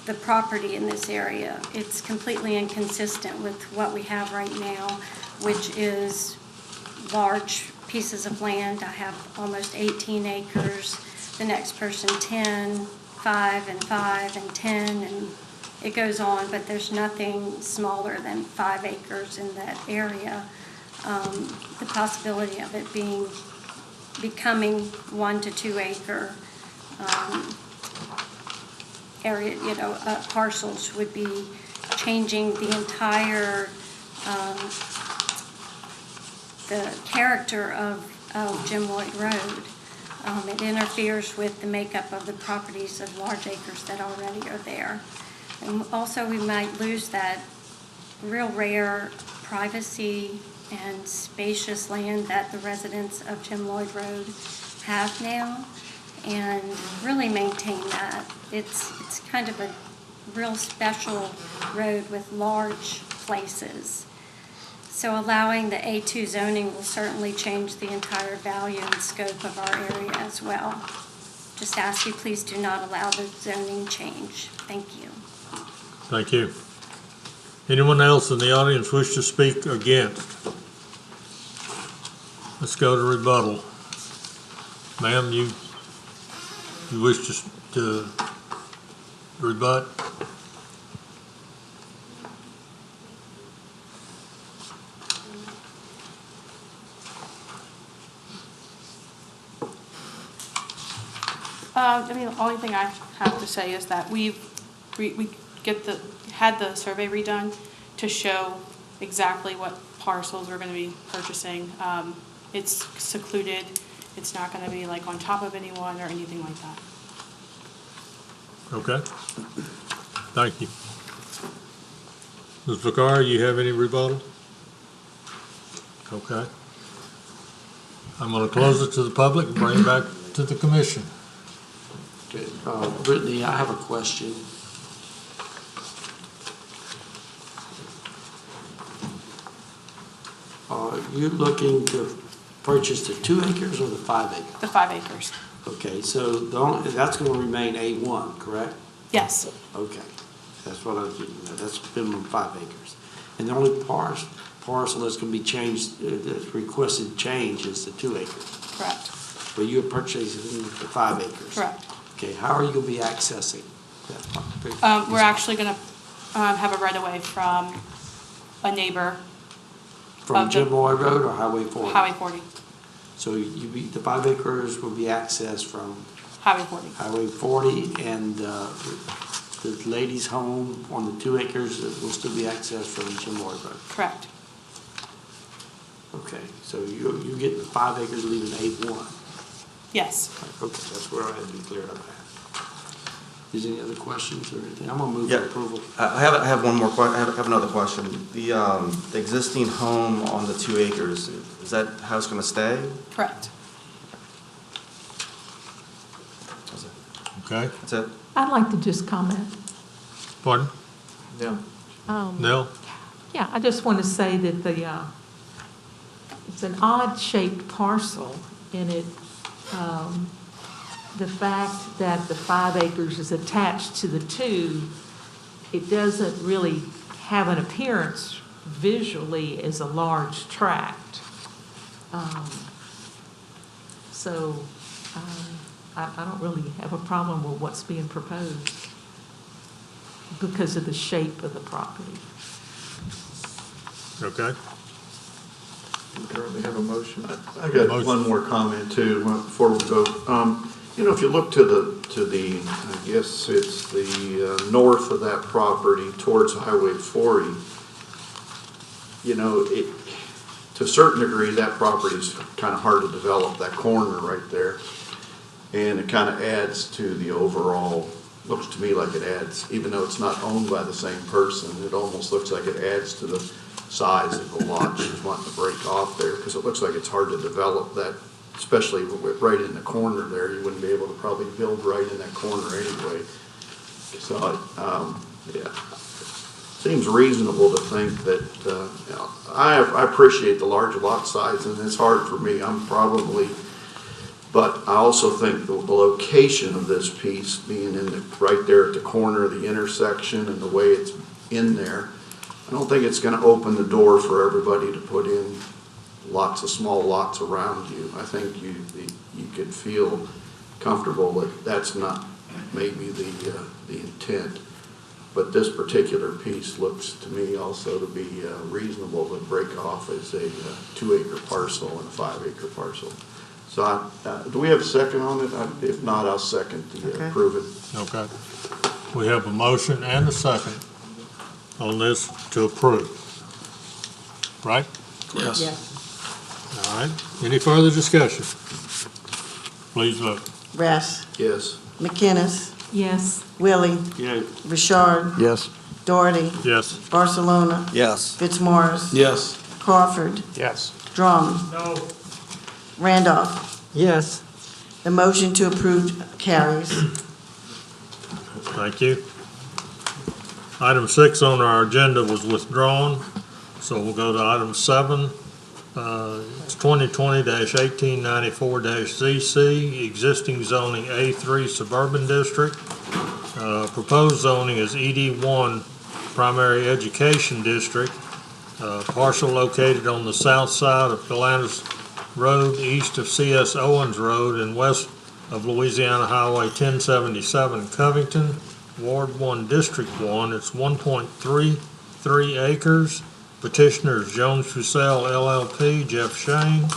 the property in this area. It's completely inconsistent with what we have right now, which is large pieces of land. I have almost 18 acres, the next person 10, 5 and 5 and 10, and it goes on, but there's nothing smaller than 5 acres in that area. The possibility of it becoming 1 to 2 acre area, parcels would be changing the entire the character of Jim Lloyd Road. It interferes with the makeup of the properties of large acres that already are there. And also we might lose that real rare privacy and spacious land that the residents of Jim Lloyd Road have now, and really maintain that. It's kind of a real special road with large places. So allowing the A2 zoning will certainly change the entire value and scope of our area as well. Just ask you, please do not allow the zoning change. Thank you. Thank you. Anyone else in the audience wish to speak against? Let's go to rebuttal. Ma'am, you wish to rebut? The only thing I have to say is that we had the survey redone to show exactly what parcels we're going to be purchasing. It's secluded. It's not going to be like on top of anyone or anything like that. Okay. Thank you. Ms. Vaccaro, you have any rebuttal? Okay. I'm going to close it to the public and bring it back to the commission. Okay, Brittany, I have a question. Are you looking to purchase the 2 acres or the 5 acres? The 5 acres. Okay, so that's going to remain A1, correct? Yes. Okay, that's what I was getting at. That's minimum 5 acres. And the only parcel that's going to be changed, that's requested change is the 2 acres. Correct. But you're purchasing the 5 acres. Correct. Okay, how are you going to be accessing that property? We're actually going to have a right-of-way from a neighbor. From Jim Lloyd Road or Highway 40? Highway 40. So the 5 acres will be accessed from Highway 40. Highway 40, and the lady's home on the 2 acres will still be accessed from Jim Lloyd Road? Correct. Okay, so you get the 5 acres leaving A1? Yes. Okay, that's where I had to be cleared up at. Is there any other questions or anything? I'm gonna move Yeah. for approval. I have one more question. I have another question. The existing home on the 2 acres, is that house going to stay? Correct. Okay. That's it? I'd like to just comment. Pardon? Yeah. Nell? Yeah, I just want to say that it's an odd-shaped parcel, and the fact that the 5 acres is attached to the 2, it doesn't really have an appearance visually as a large tract. I don't really have a problem with what's being proposed because of the shape of the property. Okay. We currently have a motion. I got one more comment too before we vote. You know, if you look to the, I guess it's the north of that property towards Highway 40, you know, to a certain degree, that property is kind of hard to develop, that corner right there. And it kind of adds to the overall, looks to me like it adds, even though it's not owned by the same person, it almost looks like it adds to the size of the lot she's wanting to break off there, because it looks like it's hard to develop that, especially right in the corner there. You wouldn't be able to probably build right in that corner anyway. So, yeah, seems reasonable to think that, you know, I appreciate the large lot size, and it's hard for me. But I also think the location of this piece being right there at the corner of the intersection and the way it's in there, I don't think it's going to open the door for everybody to put in lots of small lots around you. I think you could feel comfortable that that's not maybe the intent. But this particular piece looks to me also to be reasonable to break off as a 2 acre parcel and a 5 acre parcel. So do we have a second on it? If not, I'll second to approve it. Okay. We have a motion and a second on this to approve. Right? Yes. All right. Any further discussion? Please vote. Rest. Yes. McInnes. Yes. Willie. Yeah. Richard. Yes. Doherty. Yes. Barcelona. Yes. Fitzmaurice. Yes. Crawford. Yes. Drum. No. Randolph. Yes. The motion to approve carries. Thank you. Item 6 on our agenda was withdrawn, so we'll go to item 7. It's 2020-1894-ZC, existing zoning A3 Suburban District. Proposed zoning is ED1 Primary Education District, parcel located on the south side of Galantis Road, east of C.S. Owens Road, and west of Louisiana Highway 1077, Covington, Ward 1, District 1. It's 1.33 acres. Petitioner is Jones Fussell LLP, Jeff Shane.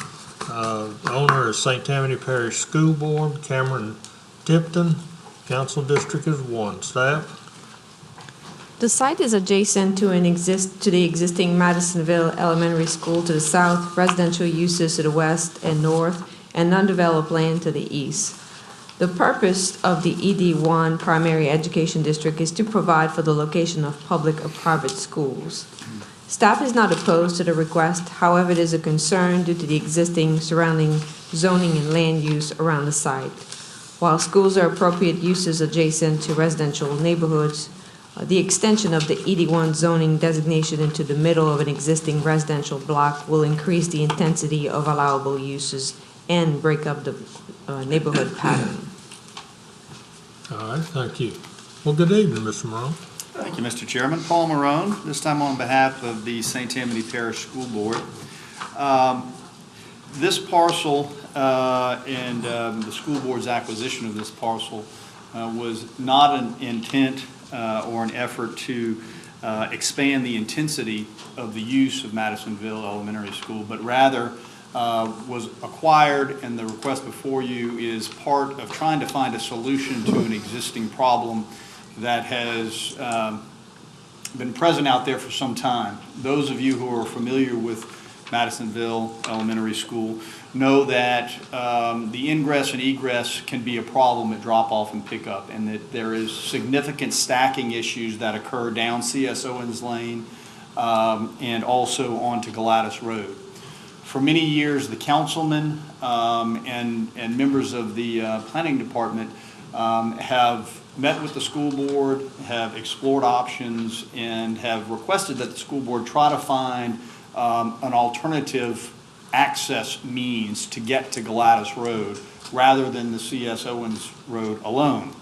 Owner is St. Tammany Parish School Board, Cameron Tipton. Council district is 1. Staff? The site is adjacent to an to the existing Madisonville Elementary School to the south, residential uses to the west and north, and undeveloped land to the east. The purpose of the ED1 Primary Education District is to provide for the location of public or private schools. Staff is not opposed to the request, however, it is a concern due to the existing surrounding zoning and land use around the site. While schools are appropriate uses adjacent to residential neighborhoods, the extension of the ED1 zoning designation into the middle of an existing residential block will increase the intensity of allowable uses and break up the neighborhood pattern. All right, thank you. Well, good evening, Mr. Morone. Thank you, Mr. Chairman. Paul Marone, this time on behalf of the St. Tammany Parish School Board. This parcel and the school board's acquisition of this parcel was not an intent or an effort to expand the intensity of the use of Madisonville Elementary School, but rather was acquired, and the request before you is part of trying to find a solution to an existing problem that has been present out there for some time. Those of you who are familiar with Madisonville Elementary School know that the ingress and egress can be a problem at drop-off and pickup, and that there is significant stacking issues that occur down C.S. Owens Lane and also onto Gladys Road. For many years, the councilmen and members of the planning department have met with the school board, have explored options, and have requested that the school board try to find an alternative access means to get to Gladys Road rather than the C.S. Owens Road alone.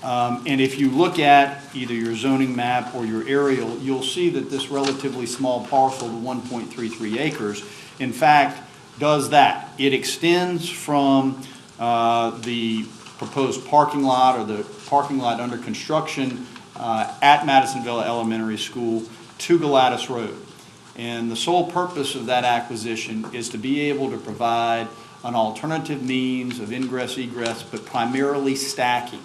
And if you look at either your zoning map or your aerial, you'll see that this relatively small parcel, the 1.33 acres, in fact, does that. It extends from the proposed parking lot or the parking lot under construction at Madisonville Elementary School to Gladys Road. And the sole purpose of that acquisition is to be able to provide an alternative means of ingress, egress, but primarily stacking,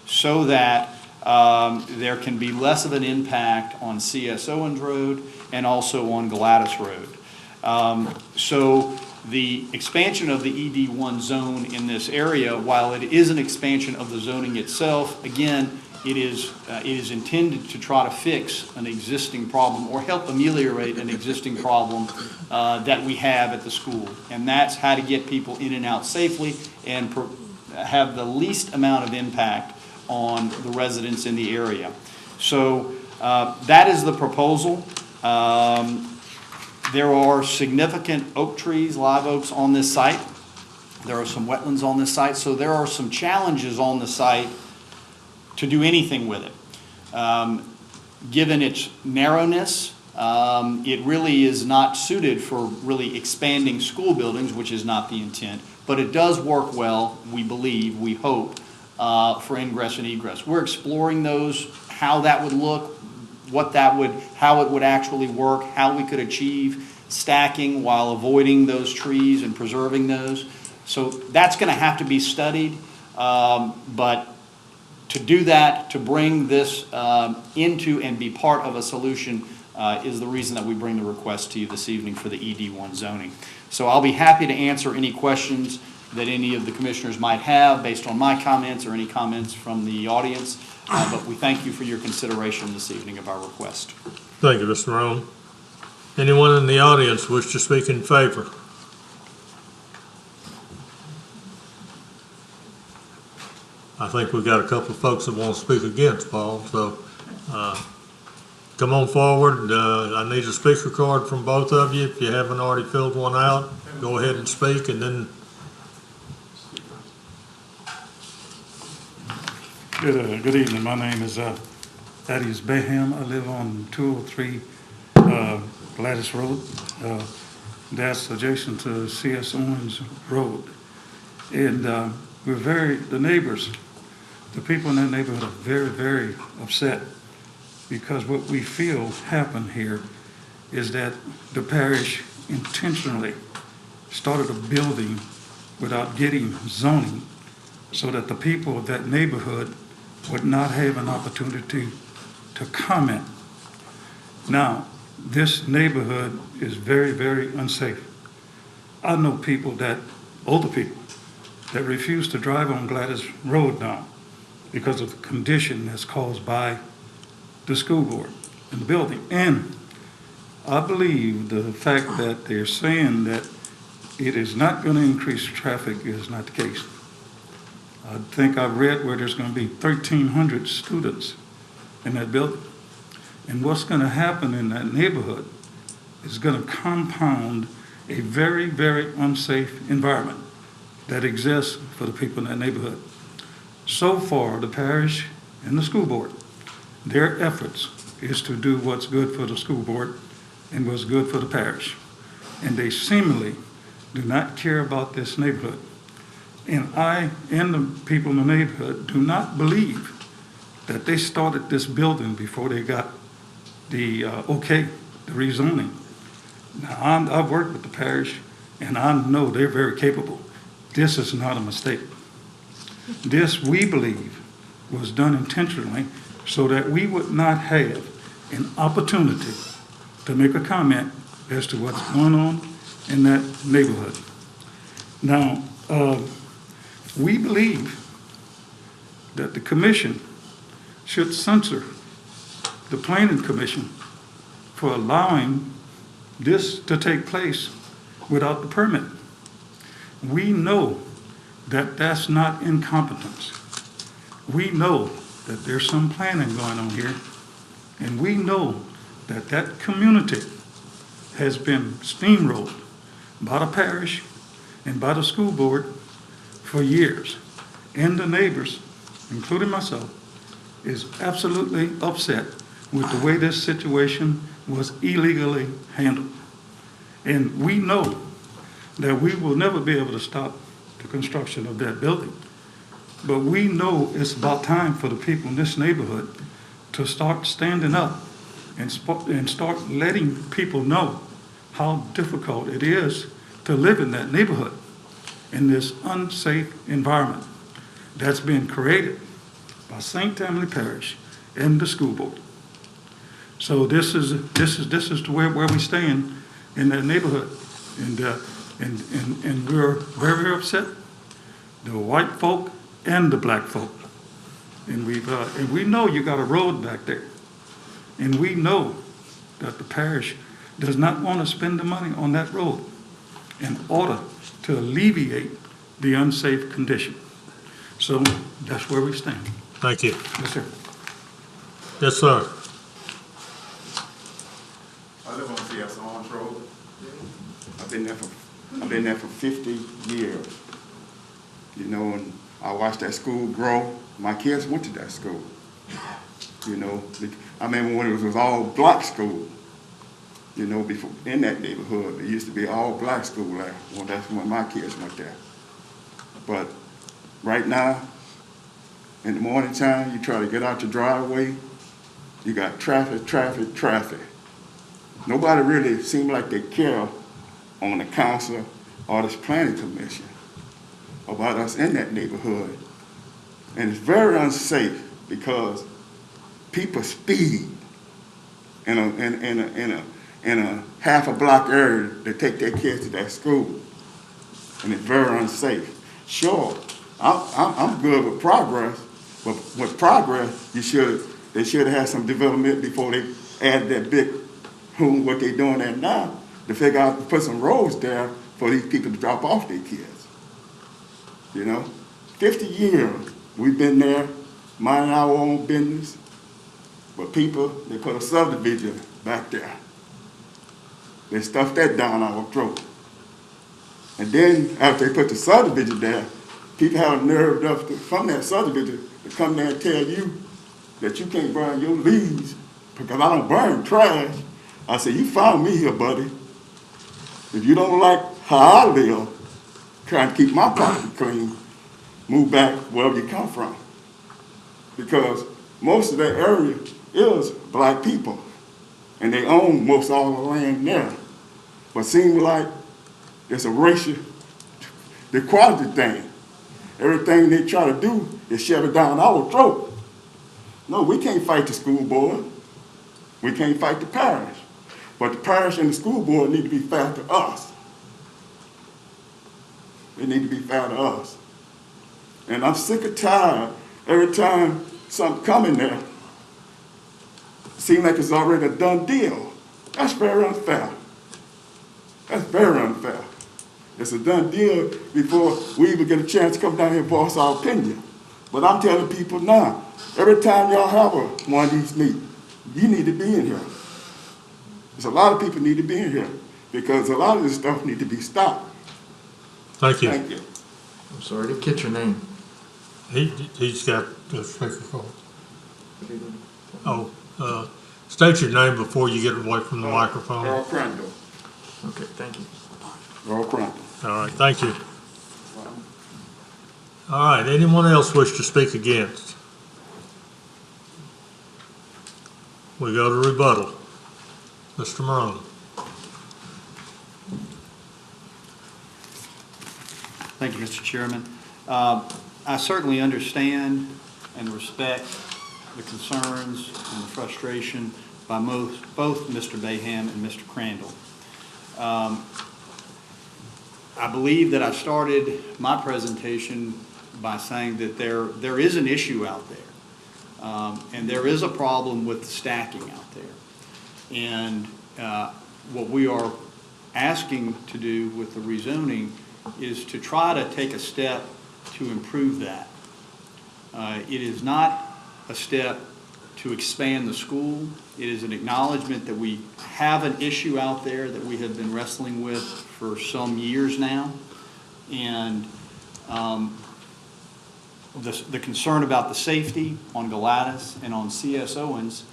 so that there can be less of an impact on C.S. Owens Road and also on Gladys Road. So the expansion of the ED1 zone in this area, while it is an expansion of the zoning itself, again, it is intended to try to fix an existing problem or help ameliorate an existing problem that we have at the school. And that's how to get people in and out safely and have the least amount of impact on the residents in the area. So that is the proposal. There are significant oak trees, live oaks on this site. There are some wetlands on this site, so there are some challenges on the site to do anything with it. Given its narrowness, it really is not suited for really expanding school buildings, which is not the intent, but it does work well, we believe, we hope, for ingress and egress. We're exploring those, how that would look, how it would actually work, how we could achieve stacking while avoiding those trees and preserving those. So that's going to have to be studied, but to do that, to bring this into and be part of a solution is the reason that we bring the request to you this evening for the ED1 zoning. So I'll be happy to answer any questions that any of the commissioners might have based on my comments or any comments from the audience. But we thank you for your consideration this evening of our request. Thank you, Mr. Morone. Anyone in the audience wish to speak in favor? I think we've got a couple of folks that want to speak against, Paul, so come on forward. I need a speaker card from both of you. If you haven't already filled one out, go ahead and speak, and then Good evening. My name is Thaddeus Baham. I live on 203 Gladys Road. That's adjacent to C.S. Owens Road. And the neighbors, the people in that neighborhood are very, very upset because what we feel happened here is that the parish intentionally started a building without getting zoning so that the people of that neighborhood would not have an opportunity to comment. Now, this neighborhood is very, very unsafe. I know people that, older people, that refuse to drive on Gladys Road now because of the condition that's caused by the school board and the building. And I believe the fact that they're saying that it is not going to increase traffic is not the case. I think I've read where there's going to be 1,300 students in that building. And what's going to happen in that neighborhood is going to compound a very, very unsafe environment that exists for the people in that neighborhood. So far, the parish and the school board, their efforts is to do what's good for the school board and what's good for the parish. And they seemingly do not care about this neighborhood. And I and the people in the neighborhood do not believe that they started this building before they got the the rezoning. Now, I've worked with the parish, and I know they're very capable. This is not a mistake. This, we believe, was done intentionally so that we would not have an opportunity to make a comment as to what's going on in that neighborhood. Now, we believe that the commission should censor the planning commission for allowing this to take place without the permit. We know that that's not incompetence. We know that there's some planning going on here, and we know that that community has been steamrolled by the parish and by the school board for years. And the neighbors, including myself, is absolutely upset with the way this situation was illegally handled. And we know that we will never be able to stop the construction of that building. But we know it's about time for the people in this neighborhood to start standing up and start letting people know how difficult it is to live in that neighborhood, in this unsafe environment that's been created by St. Tammany Parish and the school board. So this is where we stand in that neighborhood, and we're very, very upset. The white folk and the black folk, and we know you got a road back there, and we know that the parish does not want to spend the money on that road in order to alleviate the unsafe condition. So that's where we stand. Thank you. Yes, sir. Yes, sir. I live on CS Orange Road. I've been there for 50 years. You know, and I watched that school grow. My kids went to that school. You know, I remember when it was all black school. You know, before in that neighborhood, it used to be all black school there. Well, that's when my kids went there. But right now, in the morning time, you try to get out your driveway, you got traffic. Nobody really seems like they care on the council or this planning commission about us in that neighborhood. And it's very unsafe because people speed in a half a block area to take their kids to that school. And it's very unsafe. Sure, I'm good with progress, but with progress, they should have had some development before they added that big what they're doing there now to figure out to put some roads there for these people to drop off their kids. You know, 50 years we've been there, minding our own business, but people, they put a subdivision back there. They stuffed that down our throat. And then after they put the subdivision there, people have a nerve enough from that subdivision to come there and tell you that you can't burn your leaves because I don't burn trash. I said, you found me here, buddy. If you don't like how I live, trying to keep my property clean, move back wherever you come from. Because most of that area is black people, and they own most all the land there. But it seems like it's a racial equality thing. Everything they try to do is shove it down our throat. No, we can't fight the school board. We can't fight the parish. But the parish and the school board need to be fair to us. They need to be fair to us. And I'm sick and tired every time something come in there, it seems like it's already a done deal. That's very unfair. That's very unfair. It's a done deal before we even get a chance to come down here and voice our opinion. But I'm telling people now, every time y'all have one of these meetings, you need to be in here. There's a lot of people need to be in here because a lot of this stuff need to be stopped. Thank you. Thank you. I'm sorry, I didn't catch your name. He's got the speakerphone. Oh, state your name before you get away from the microphone. Earl Crandall. Okay, thank you. Earl Crandall. All right, thank you. All right, anyone else wish to speak against? We go to rebuttal. Mr. Morone. Thank you, Mr. Chairman. I certainly understand and respect the concerns and the frustration by both Mr. Bayham and Mr. Crandall. I believe that I started my presentation by saying that there is an issue out there, and there is a problem with the stacking out there. And what we are asking to do with the rezoning is to try to take a step to improve that. It is not a step to expand the school. It is an acknowledgement that we have an issue out there that we have been wrestling with for some years now. And the concern about the safety on Galatas and on C.S. Owens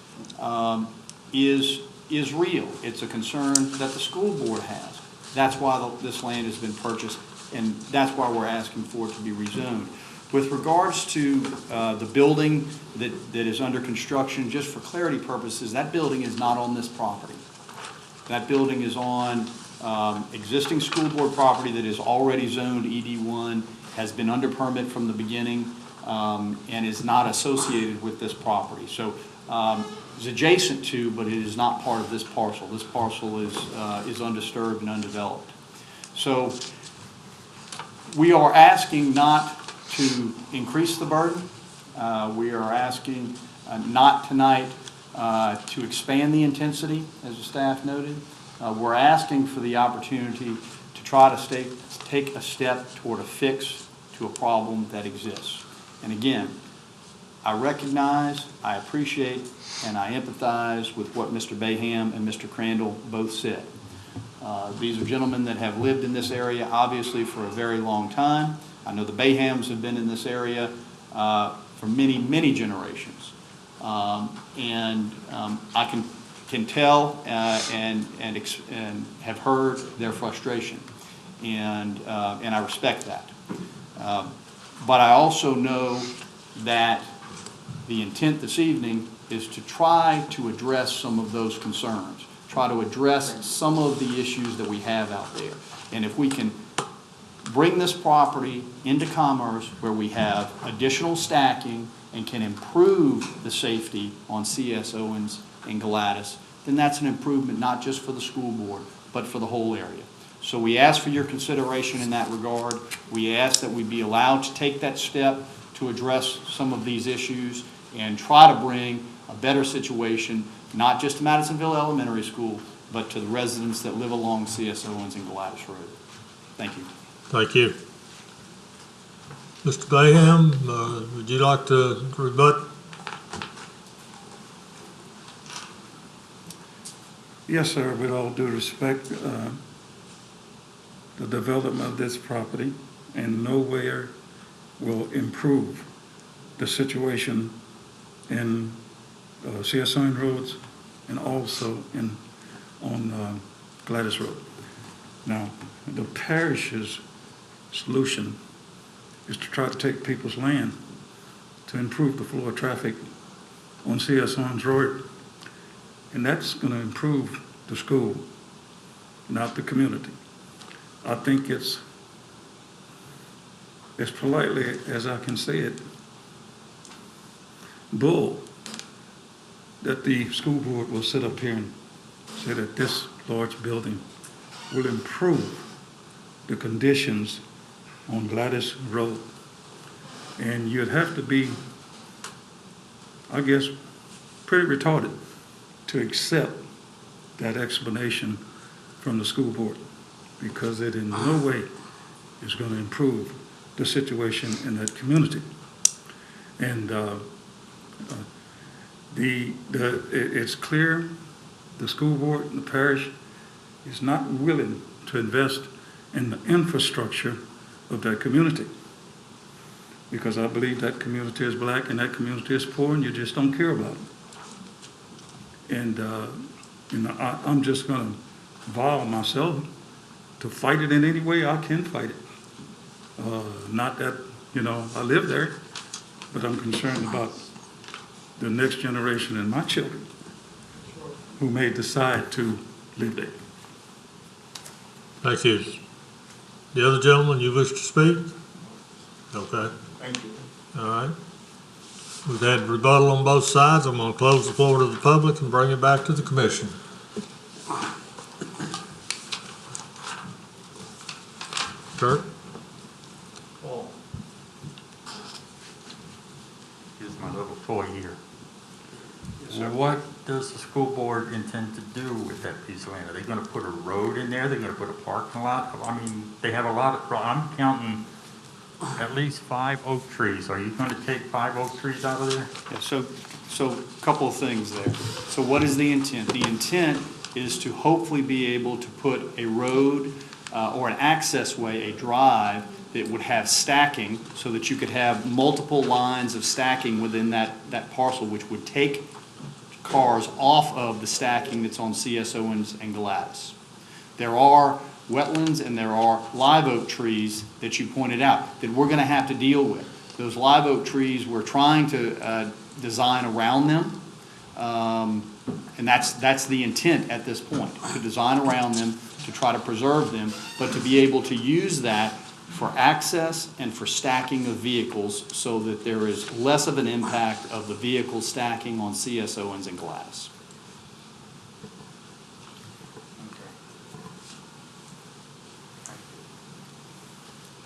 is real. It's a concern that the school board has. That's why this land has been purchased, and that's why we're asking for it to be rezoned. With regards to the building that is under construction, just for clarity purposes, that building is not on this property. That building is on existing school board property that is already zoned ED1, has been under permit from the beginning, and is not associated with this property. So it's adjacent to, but it is not part of this parcel. This parcel is undisturbed and undeveloped. So we are asking not to increase the burden. We are asking not tonight to expand the intensity, as the staff noted. We're asking for the opportunity to try to take a step toward a fix to a problem that exists. And again, I recognize, I appreciate, and I empathize with what Mr. Bayham and Mr. Crandall both said. These are gentlemen that have lived in this area, obviously, for a very long time. I know the Bayhams have been in this area for many, many generations. And I can tell and have heard their frustration, and I respect that. But I also know that the intent this evening is to try to address some of those concerns, try to address some of the issues that we have out there. And if we can bring this property into commerce where we have additional stacking and can improve the safety on C.S. Owens and Galatas, then that's an improvement not just for the school board, but for the whole area. So we ask for your consideration in that regard. We ask that we be allowed to take that step to address some of these issues and try to bring a better situation, not just to Madisonville Elementary School, but to the residents that live along C.S. Owens and Galatas Road. Thank you. Thank you. Mr. Bayham, would you like to rebut? Yes, sir, with all due respect, the development of this property in nowhere will improve the situation in C.S. Owens Roads and also on Gladys Road. Now, the parish's solution is to try to take people's land to improve the flow of traffic on C.S. Owens Road. And that's going to improve the school, not the community. I think it's as politely as I can say it, bull that the school board will sit up here and say that this large building will improve the conditions on Gladys Road. And you'd have to be, I guess, pretty retarded to accept that explanation from the school board, because it in no way is going to improve the situation in that community. And it's clear the school board and the parish is not willing to invest in the infrastructure of that community, because I believe that community is black and that community is poor, and you just don't care about it. And I'm just going to vow myself to fight it in any way I can fight it. Not that, I live there, but I'm concerned about the next generation and my children who may decide to live there. Thank you. The other gentleman, you wish to speak? Okay. Thank you. All right. We've had rebuttal on both sides. I'm going to close the floor to the public and bring it back to the commission. Kurt? Paul. Here's my little toy here. What does the school board intend to do with that piece of land? Are they going to put a road in there? They're going to put a parking lot? I mean, they have a lot of, I'm counting at least 5 oak trees. Are you going to take 5 oak trees out of there? Yeah, so a couple of things there. So what is the intent? The intent is to hopefully be able to put a road or an access way, a drive that would have stacking, so that you could have multiple lines of stacking within that parcel, which would take cars off of the stacking that's on C.S. Owens and Gladys. There are wetlands and there are live oak trees that you pointed out that we're going to have to deal with. Those live oak trees, we're trying to design around them, and that's the intent at this point, to design around them, to try to preserve them, but to be able to use that for access and for stacking of vehicles, so that there is less of an impact of the vehicle stacking on C.S. Owens and Gladys.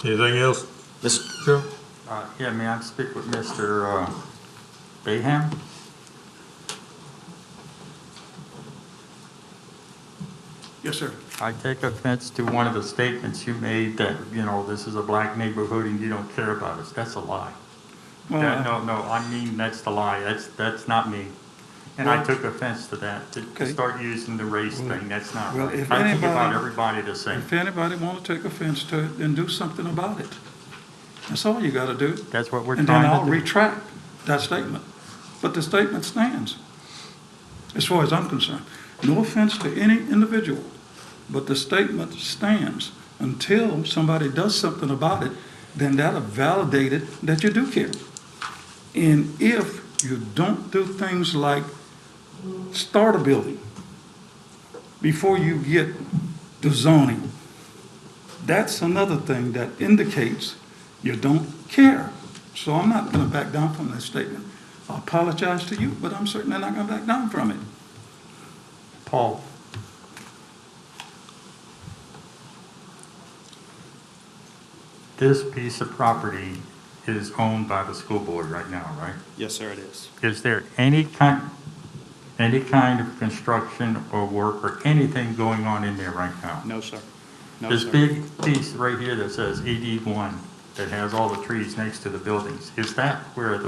Anything else? Sure. Yeah, may I speak with Mr. Bayham? Yes, sir. I take offense to one of the statements you made that, this is a black neighborhood and you don't care about us. That's a lie. Well, I mean, that's the lie. That's not me. And I took offense to that, to start using the race thing. That's not right. I think about everybody the same. If anybody want to take offense to it, then do something about it. That's all you got to do. That's what we're trying to do. And then I'll retract that statement. But the statement stands, as far as I'm concerned. No offense to any individual, but the statement stands. Until somebody does something about it, then that'll validate it that you do care. And if you don't do things like start a building before you get the zoning, that's another thing that indicates you don't care. So I'm not going to back down from that statement. I apologize to you, but I'm certainly not going to back down from it. Paul. This piece of property is owned by the school board right now, right? Yes, sir, it is. Is there any kind of construction or work or anything going on in there right now? No, sir. No, This sir. big piece right here that says ED1, that has all the trees next to the buildings, is that where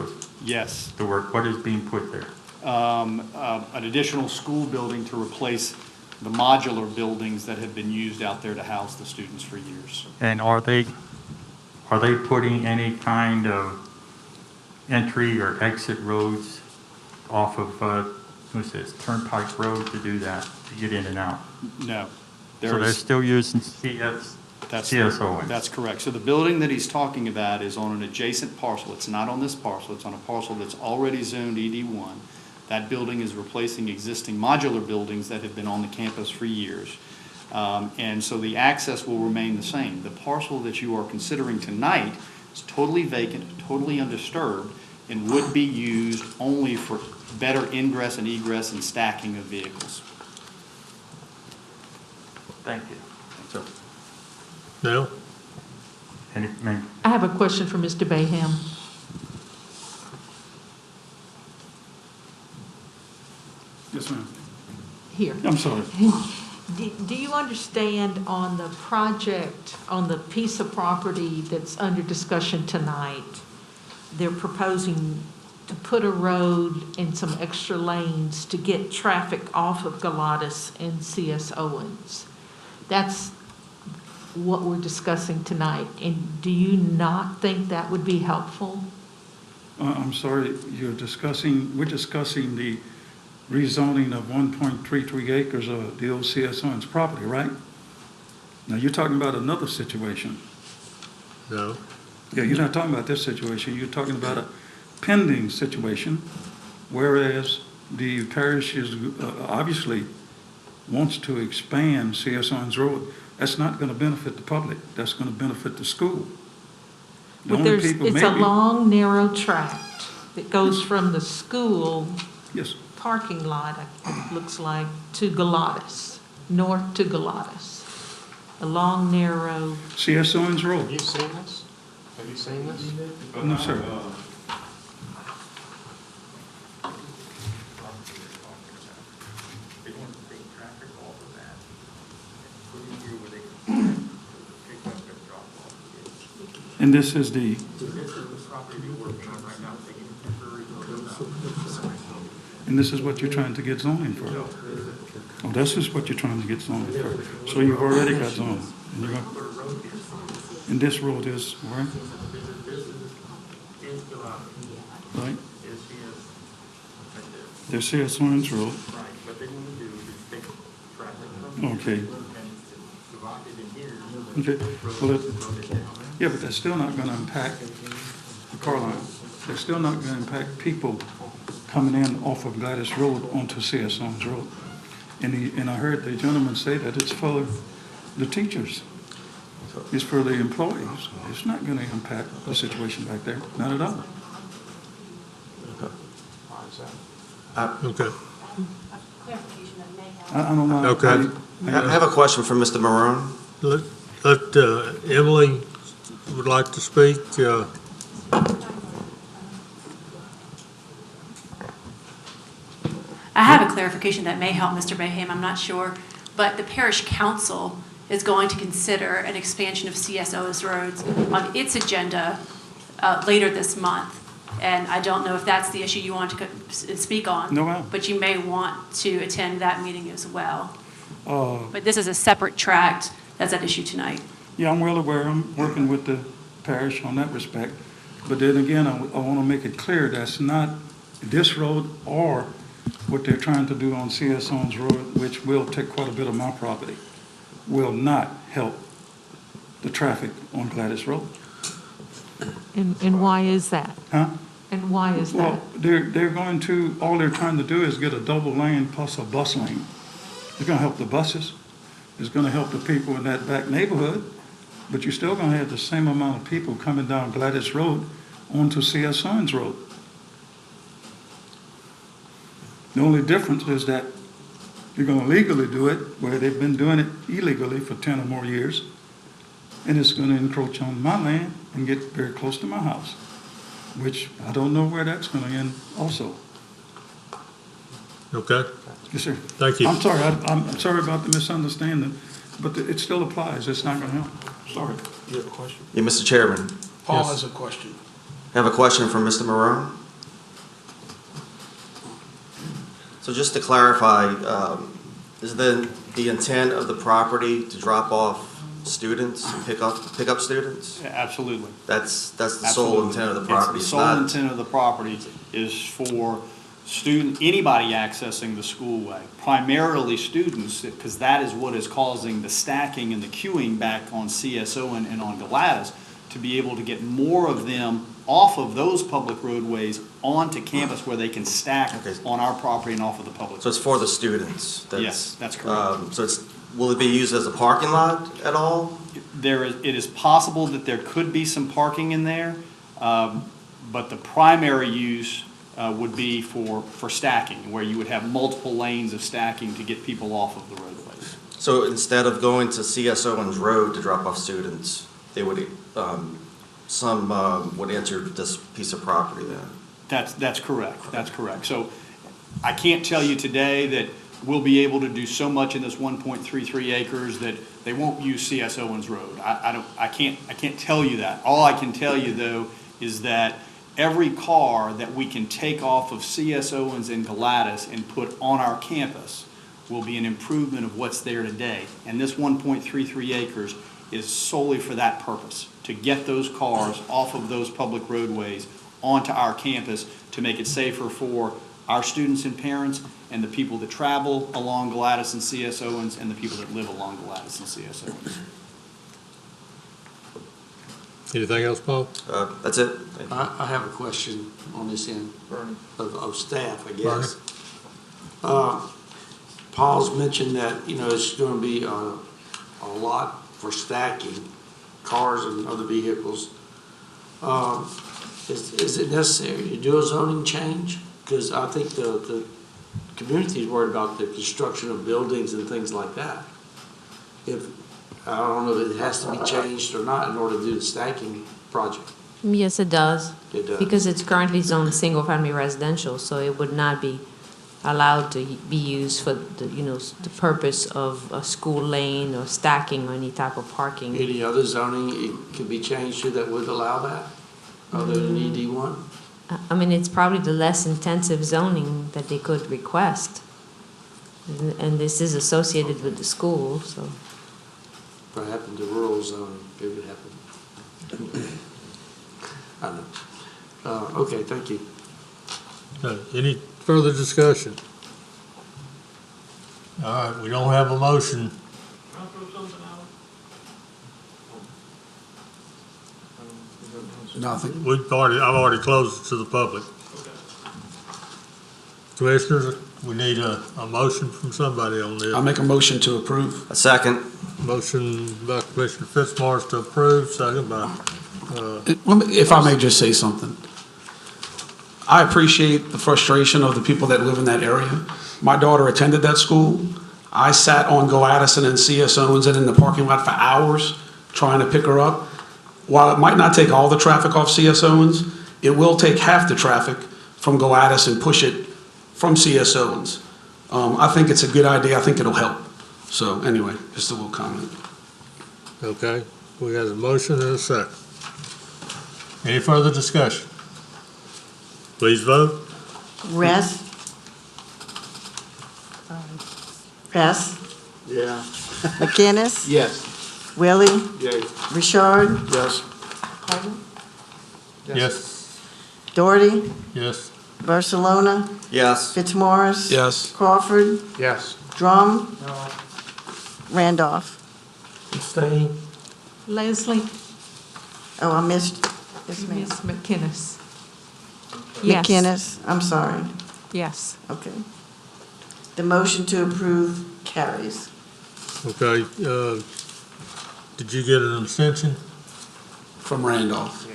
Yes. the work, what is being put there? An additional school building to replace the modular buildings that have been used out there to house the students for years. And are they putting any kind of entry or exit roads off of, what's this, Turnpike Road to do that, to get in and out? No. So they're still using CSO. That's correct. So the building that he's talking about is on an adjacent parcel. It's not on this parcel. It's on a parcel that's already zoned ED1. That building is replacing existing modular buildings that have been on the campus for years. And so the access will remain the same. The parcel that you are considering tonight is totally vacant, totally undisturbed, and would be used only for better ingress and egress and stacking of vehicles. Thank you. No? I have a question for Mr. Bayham. Yes, ma'am. Here. I'm sorry. Do you understand on the project, on the piece of property that's under discussion tonight, they're proposing to put a road and some extra lanes to get traffic off of Galatas and C.S. Owens? That's what we're discussing tonight. And do you not think that would be helpful? I'm sorry, we're discussing the rezoning of 1.33 acres of the old C.S. Owens property, right? Now, you're talking about another situation. No. Yeah, you're not talking about this situation. You're talking about a pending situation, whereas the parish is obviously wants to expand C.S. Owens Road. That's not going to benefit the public. That's going to benefit the school. The But only people it's a maybe- long, narrow tract that goes from the school Yes. parking lot, it looks like, to Galatas, north to Galatas. A long, narrow. C.S. Owens Road. Have you seen this? Have you seen this? No, sir. And this is the, and this is what you're trying to get zoning for. Oh, this is what you're trying to get zoning for. So you've already got zoning. And you're going, and this road is where? Right? There's C.S. Owens Road. Okay. Okay. Well, yeah, but that's still not going to impact the car line. They're still not going to impact people coming in off of Gladys Road onto C.S. Owens Road. And I heard the gentleman say that it's for the teachers. It's for the employees. It's not going to impact the situation back there. Not at all. Okay. I don't know. Okay. I have a question for Mr. Marone. Emily would like to speak. I have a clarification that may help Mr. Bayham, I'm not sure, but the parish council is going to consider an expansion of C.S. Owens roads on its agenda later this month. And I don't know if that's the issue you want to speak on. No, ma'am. But you may want to attend that meeting as well. Uh, But this is a separate tract that's at issue tonight. Yeah, I'm well aware. I'm working with the parish on that respect. But then again, I want to make it clear that's not this road or what they're trying to do on C.S. Owens Road, which will take quite a bit of my property, will not help the traffic on Gladys Road. And why is that? Huh? And why is that? Well, they're going to, all they're trying to do is get a double lane plus a bus lane. It's going to help the buses. It's going to help the people in that back neighborhood, but you're still going to have the same amount of people coming down Gladys Road onto C.S. Owens Road. The only difference is that you're going to legally do it where they've been doing it illegally for 10 or more years, and it's going to encroach on my land and get very close to my house, which I don't know where that's going to end also. Okay. Yes, sir. Thank you. I'm sorry. I'm sorry about the misunderstanding, but it still applies. It's not going to help. Sorry. You have a question? Yeah, Mr. Chairman. Paul has a question. I have a question for Mr. Marone. So just to clarify, is the intent of the property to drop off students, pick up students? Absolutely. That's the sole intent of the property. The sole intent of the property is for anybody accessing the schoolway, primarily students, because that is what is causing the stacking and the queuing back on CSO and on Galatas, to be able to get more of them off of those public roadways onto campus where they can stack on our property and off of the public. So it's for the students? Yes, that's correct. So will it be used as a parking lot at all? It is possible that there could be some parking in there, but the primary use would be for stacking, where you would have multiple lanes of stacking to get people off of the roadways. So instead of going to CS Owens Road to drop off students, they would, some would enter this piece of property then? That's correct, that's correct. So I can't tell you today that we'll be able to do so much in this 1.33 acres that they won't use CS Owens Road. I can't tell you that. All I can tell you though is that every car that we can take off of CS Owens and Gladys and put on our campus will be an improvement of what's there today. And this 1.33 acres is solely for that purpose, to get those cars off of those public roadways onto our campus to make it safer for our students and parents and the people that travel along Gladys and CS Owens and the people that live along Gladys and CS Owens. Anything else, Paul? That's it. I have a question on this end of staff, I Bernie? guess. Paul's mentioned that, you know, it's going to be a lot for stacking cars and other vehicles. Is it necessary to do a zoning change? Because I think the community is worried about the construction of buildings and things like that. I don't know if it has to be changed or not in order to do the stacking project. Yes, it does. It does. Because it's currently zoned single-family residential, so it would not be allowed to be used for the, you know, the purpose of a school lane or stacking or any type of parking. Any other zoning it could be changed to that would allow that, other than ED1? I mean, it's probably the less intensive zoning that they could request. And this is associated with the school, so. What happened to rural zoning, it would happen. I know. Okay, thank you. Any further discussion? All right, we don't have a motion. Nothing. I've already closed it to the public. Commissioners, we need a motion from somebody on this. I'll make a motion to approve. A second. Motion by Commissioner Fitzmaurice to approve, second by, If I may just say something. I appreciate the frustration of the people that live in that area. My daughter attended that school. I sat on Go-Addison and CS Owens and in the parking lot for hours trying to pick her up. While it might not take all the traffic off CS Owens, it will take half the traffic from Go-Addison and push it from CS Owens. I think it's a good idea. I think it'll help. So anyway, just a little comment. okay, we got a motion and a second. Any further discussion? Please vote. Rest. Rest. Yeah. McInnes. Yes. Willie. Yay. Richard. Yes. Pardon? Yes. Doherty. Yes. Barcelona. Yes. Fitzmaurice. Yes. Crawford. Yes. Drum. Randolph. Abstain. Leslie? Oh, I missed. Yes, ma'am. Ms. McInnes? Yes. McInnes, I'm sorry. Yes. Okay. The motion to approve carries. Okay, did you get an abstention? From Randolph.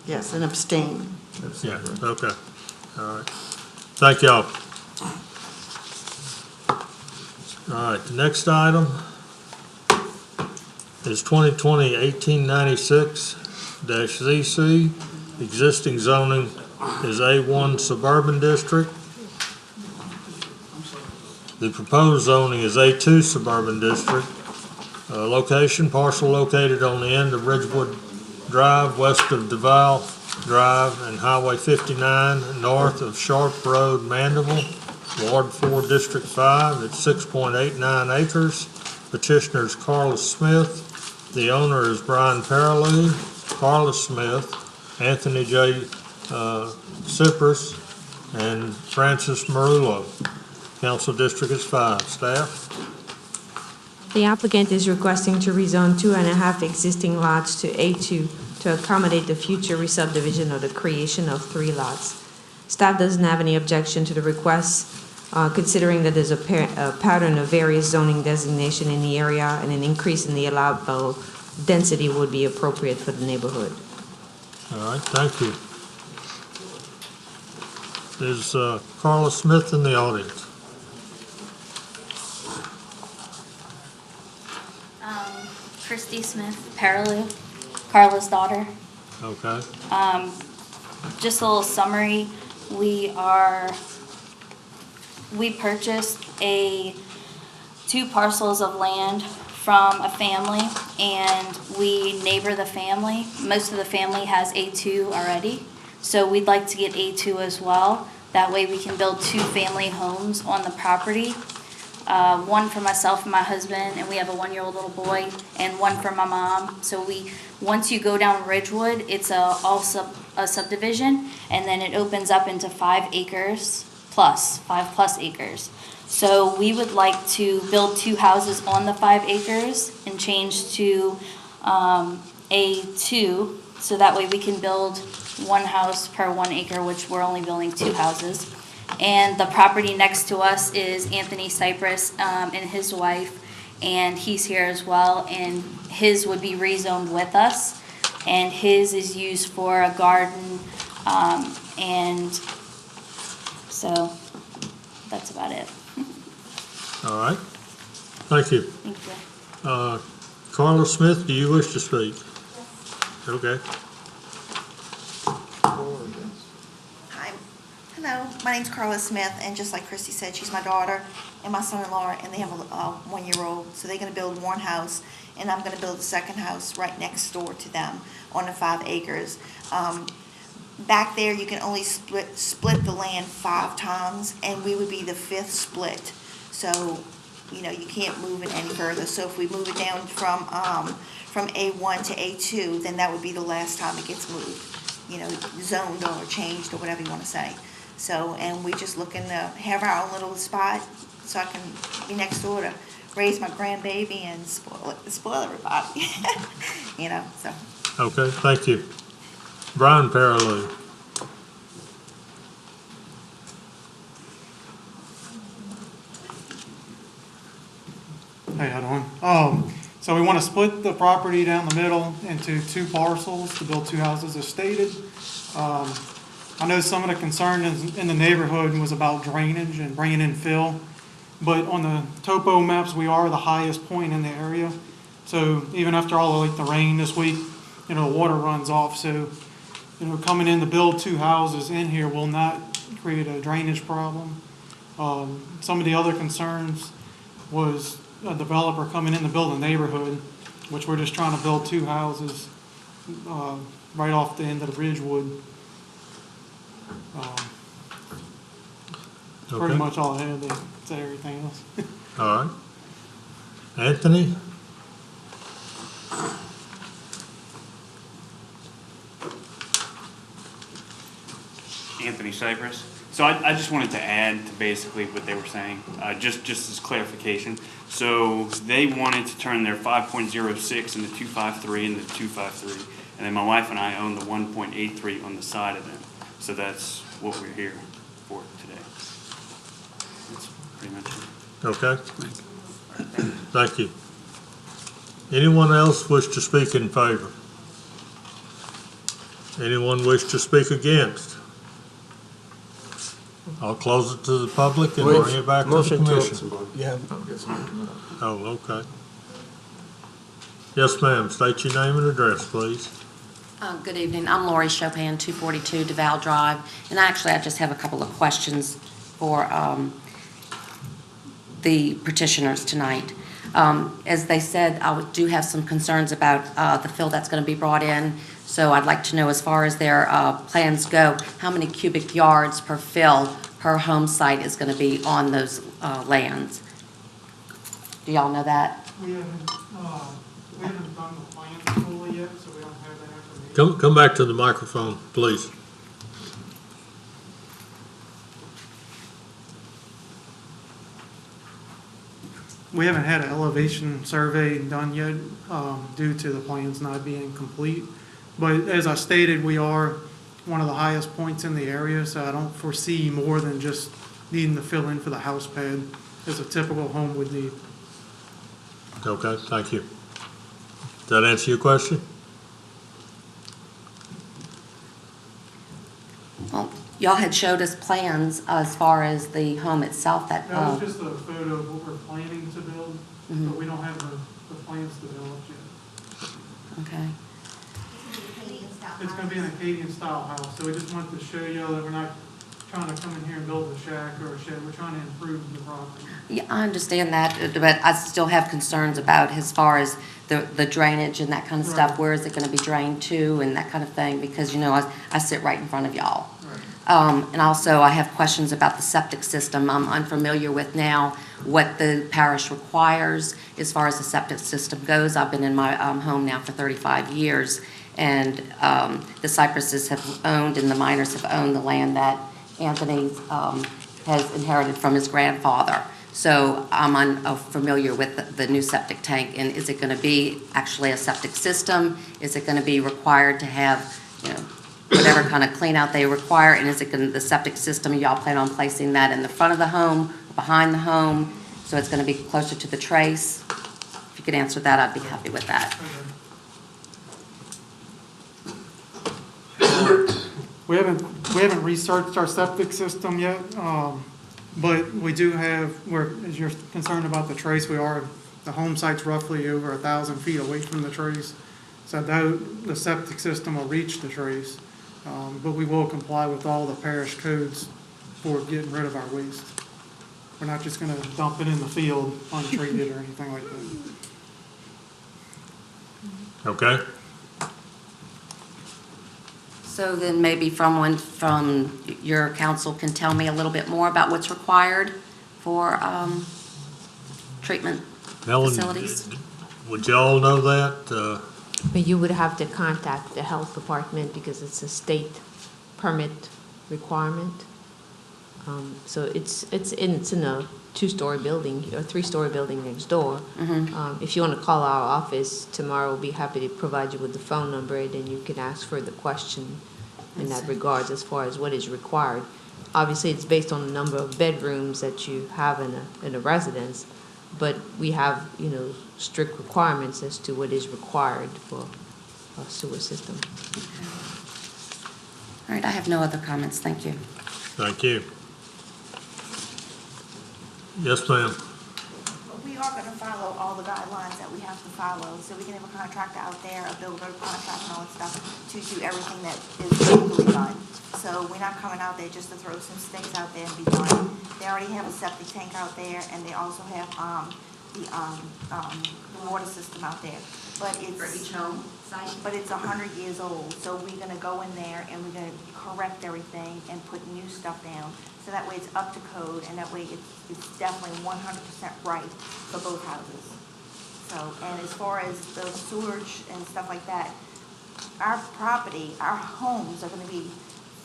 Yes, and abstain. Yeah, okay, all right. Thank y'all. All right, the next item is 2020-1896-ZC. Existing zoning is A1 Suburban District. The proposed zoning is A2 Suburban District. Location, parcel located on the end of Ridgewood Drive, west of DeVal Drive and Highway 59, north of Sharp Road, Mandeville, Ward 4, District 5, at 6.89 acres. Petitioner is Carla Smith. The owner is Brian Paralew, Carla Smith, Anthony J. Cypress, and Francis Marullo. Council District is 5. Staff? The applicant is requesting to rezone 2.5 existing lots to A2 to accommodate the future re-subdivision or the creation of 3 lots. Staff doesn't have any objection to the request, considering that there's a pattern of various zoning designation in the area and an increase in the allowable density would be appropriate for the neighborhood. All right, thank you. Is Carla Smith in the audience? Christy Smith, Paraloo, Carla's daughter. Okay, Just a little summary, we purchased 2 parcels of land from a family, and we neighbor the family. Most of the family has A2 already, so we'd like to get A2 as well. That way we can build 2 family homes on the property. One for myself and my husband, and we have a 1-year-old little boy, and one for my mom. So once you go down Ridgewood, it's a subdivision, and then it opens up into 5 acres plus, 5+ acres. So we would like to build 2 houses on the 5 acres and change to A2, so that way we can build 1 house per 1 acre, which we're only building 2 houses. And the property next to us is Anthony Cypress and his wife, and he's here as well, and his would be rezoned with us, and his is used for a garden, and so that's about it. all right. Thank you. Thank you. Carla Smith, do you wish to speak? Okay. Hi. Hello, my name's Carla Smith, and just like Christy said, she's my daughter and my son-in-law, and they have a 1-year-old. So they're going to build 1 house, and I'm going to build a 2nd house right next door to them on the 5 acres. Back there, you can only split the land 5 times, and we would be the 5th split. So, you know, you can't move it any further. So if we move it down from A1 to A2, then that would be the last time it gets moved, you know, zoned or changed or whatever you want to say. So, and we just looking to have our own little spot so I can be next door to raise my grandbaby and spoil everybody, you know, so. Okay, thank you. Brian Paraloo. Hey, how you doing? So we want to split the property down the middle into 2 parcels to build 2 houses as stated. I know some of the concern in the neighborhood was about drainage and bringing in fill, but on the topo maps, we are the highest point in the area. So even after all the rain this week, you know, the water runs off. So, you know, coming in to build 2 houses in here will not create a drainage problem. Some of the other concerns was a developer coming in to build a neighborhood, which we're just trying to build 2 houses right off the end of the Ridgewood. Pretty Okay. much all I had to say, everything else. All right. Anthony? Anthony Cypress. So I just wanted to add to basically what they were saying, just as clarification. So they wanted to turn their 5.06 into 253 into 253, and then my wife and I own the 1.83 on the side of them. So that's what we're here for today. That's pretty much it. Okay. Thank you. Anyone else wish to speak in favor? Anyone wish to speak against? I'll close it to the public and bring it back to the Motion to commission. approve. Yeah. Oh, okay. Yes, ma'am. State your name and address, please. Good evening. I'm Lori Chopin, 242 DeVal Drive, and I just have a couple of questions for the petitioners tonight. As they said, I do have some concerns about the fill that's going to be brought in, so I'd like to know, as far as their plans go, how many cubic yards per fill per home site is going to be on those lands. Do y'all know that? We haven't done the plans fully yet, so we don't have that information. Come back to the microphone, please. We haven't had an elevation survey done yet due to the plans not being complete. But as I stated, we are one of the highest points in the area, so I don't foresee more than just needing to fill in for the house pad as a typical home would need. Okay, thank you. Does that answer your question? Well, y'all had showed us plans as far as the home itself that. That was just a photo of what we're planning to build, but we don't have the plans developed yet. Okay. It's gonna be an Acadian-style house, so we just wanted to show you that we're not trying to come in here and build a shack or a shed. We're trying to improve the property. Yeah, I understand that, but I still have concerns about as far as the drainage and that kind of stuff. Right. Where is it gonna be drained to and that kind of thing? Because, you know, I sit right in front of y'all. Right. And also, I have questions about the septic system. I'm unfamiliar with now what the parish requires as far as the septic system goes. I've been in my home now for 35 years, and the Cypresses have owned and the miners have owned the land that Anthony has inherited from his grandfather. So I'm unfamiliar with the new septic tank, and is it going to be actually a septic system? Is it going to be required to have, you know, whatever kind of clean out they require, and is it going to, the septic system, y'all plan on placing that in the front of the home, behind the home, so it's going to be closer to the trace? If you could answer that, I'd be happy with that. We haven't researched our septic system yet, but we do have, as you're concerned about the trace, the home site's roughly over 1,000 feet away from the trace. So the septic system will reach the trace, but we will comply with all the parish codes for getting rid of our waste. We're not just gonna dump it in the field untreated or anything like that. Okay? So then maybe from your council can tell me a little bit more about what's required for treatment Helen, facilities? would y'all know that? But you would have to contact the health department because it's a state permit requirement. So it's in a two-story building, or three-story building next door. If you want to call our office tomorrow, we'll be happy to provide you with the phone number, and then you can ask for the question in that regards as far as what is required. Obviously, it's based on the number of bedrooms that you have in a residence, but we have, you know, strict requirements as to what is required for a sewer system. All right, I have no other comments, thank you. Thank you. Yes, ma'am. We are gonna follow all the guidelines that we have to follow, so we can have a contractor out there, a builder contract and all that stuff, to do everything that is legally done. So we're not coming out there just to throw some stakes out there and be done. They already have a septic tank out there, and they also have, the water system out there. But it's. For each home site? But it's 100 years old, so we're gonna go in there and we're gonna correct everything and put new stuff down. So that way it's up to code, and that way it's definitely 100% right for both houses. So, and as far as the sewage and stuff like that, our property, our homes are gonna be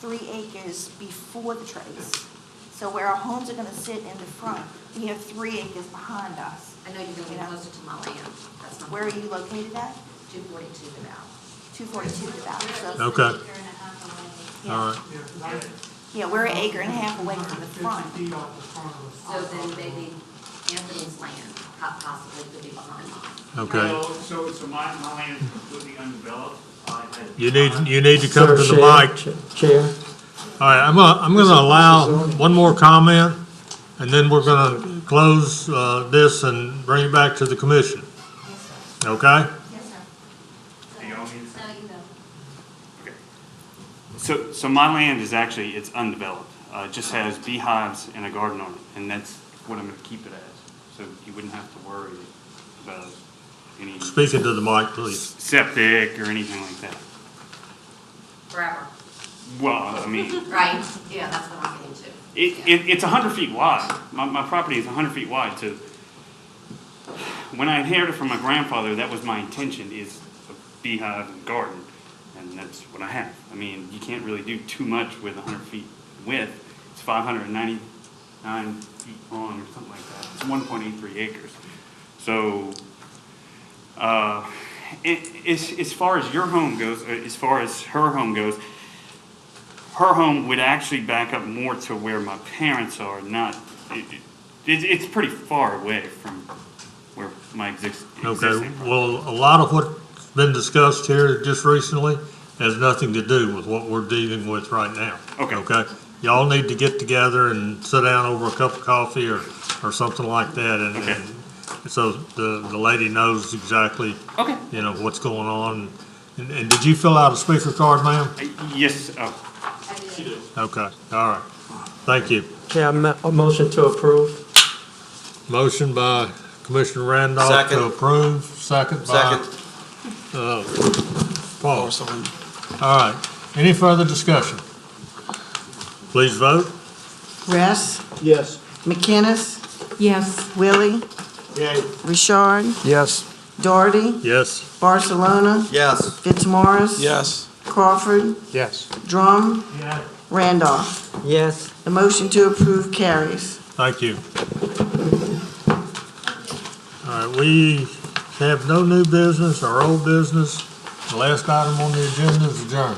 3 acres before the trace. So where our homes are gonna sit in the front, we have 3 acres behind us. I know you're going to be closer to my land. That's not. Where are you located at? 242 to Val. 242 to that, so. Okay. Yeah. All right. Yeah, we're an acre and a half away from the front. So then maybe Anthony's land possibly could be behind mine. Okay. So my land is completely undeveloped. You need to come to the Sir, mic. Chair. All right, I'm gonna allow one more comment, and then we're gonna close this and bring it back to the commission. Okay? Yes, sir. Do y'all need to- No, you go. Okay. So my land is actually, it's undeveloped. It just has beehives and a garden on it, and that's what I'm gonna keep it as. So you wouldn't have to worry about any Speaking to the mic, please. septic or anything like that. Forever. Well, I mean, Right, yeah, that's what I'm getting to. it's 100 feet wide. My property is 100 feet wide, so when I inherited from my grandfather, that was my intention, is a beehive and garden, and that's what I have. I mean, you can't really do too much with 100 feet width. It's 599 feet long or something like that. It's 1.83 acres. So, as far as your home goes, as far as her home goes, her home would actually back up more to where my parents are, not, it's pretty far away from where my existing Okay, property. well, a lot of what's been discussed here just recently has nothing to do with what we're dealing with right now. Okay. Okay? Y'all need to get together and sit down over a cup of coffee or something like that and so the lady knows exactly, Okay. you know, what's going on. And did you fill out a speaker card, ma'am? Yes, Okay, all right. Thank you. Okay, a motion to approve. Motion by Commissioner Randolph Second. to approve, second by Paul. All right, any further discussion? Please vote. Rest, Yes. McInnes, Yes. Willie, Yay. Richard, Yes. Doherty, Yes. Barcelona, Yes. Fitzmaurice. Yes. Crawford, Yes. Drum, Randolph. Yes. The motion to approve carries. Thank you. All right, we have no new business or old business. The last item on the agenda is adjourn.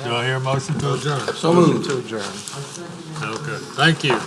Do I hear a motion to adjourn? So moved. To adjourn. Okay, thank you.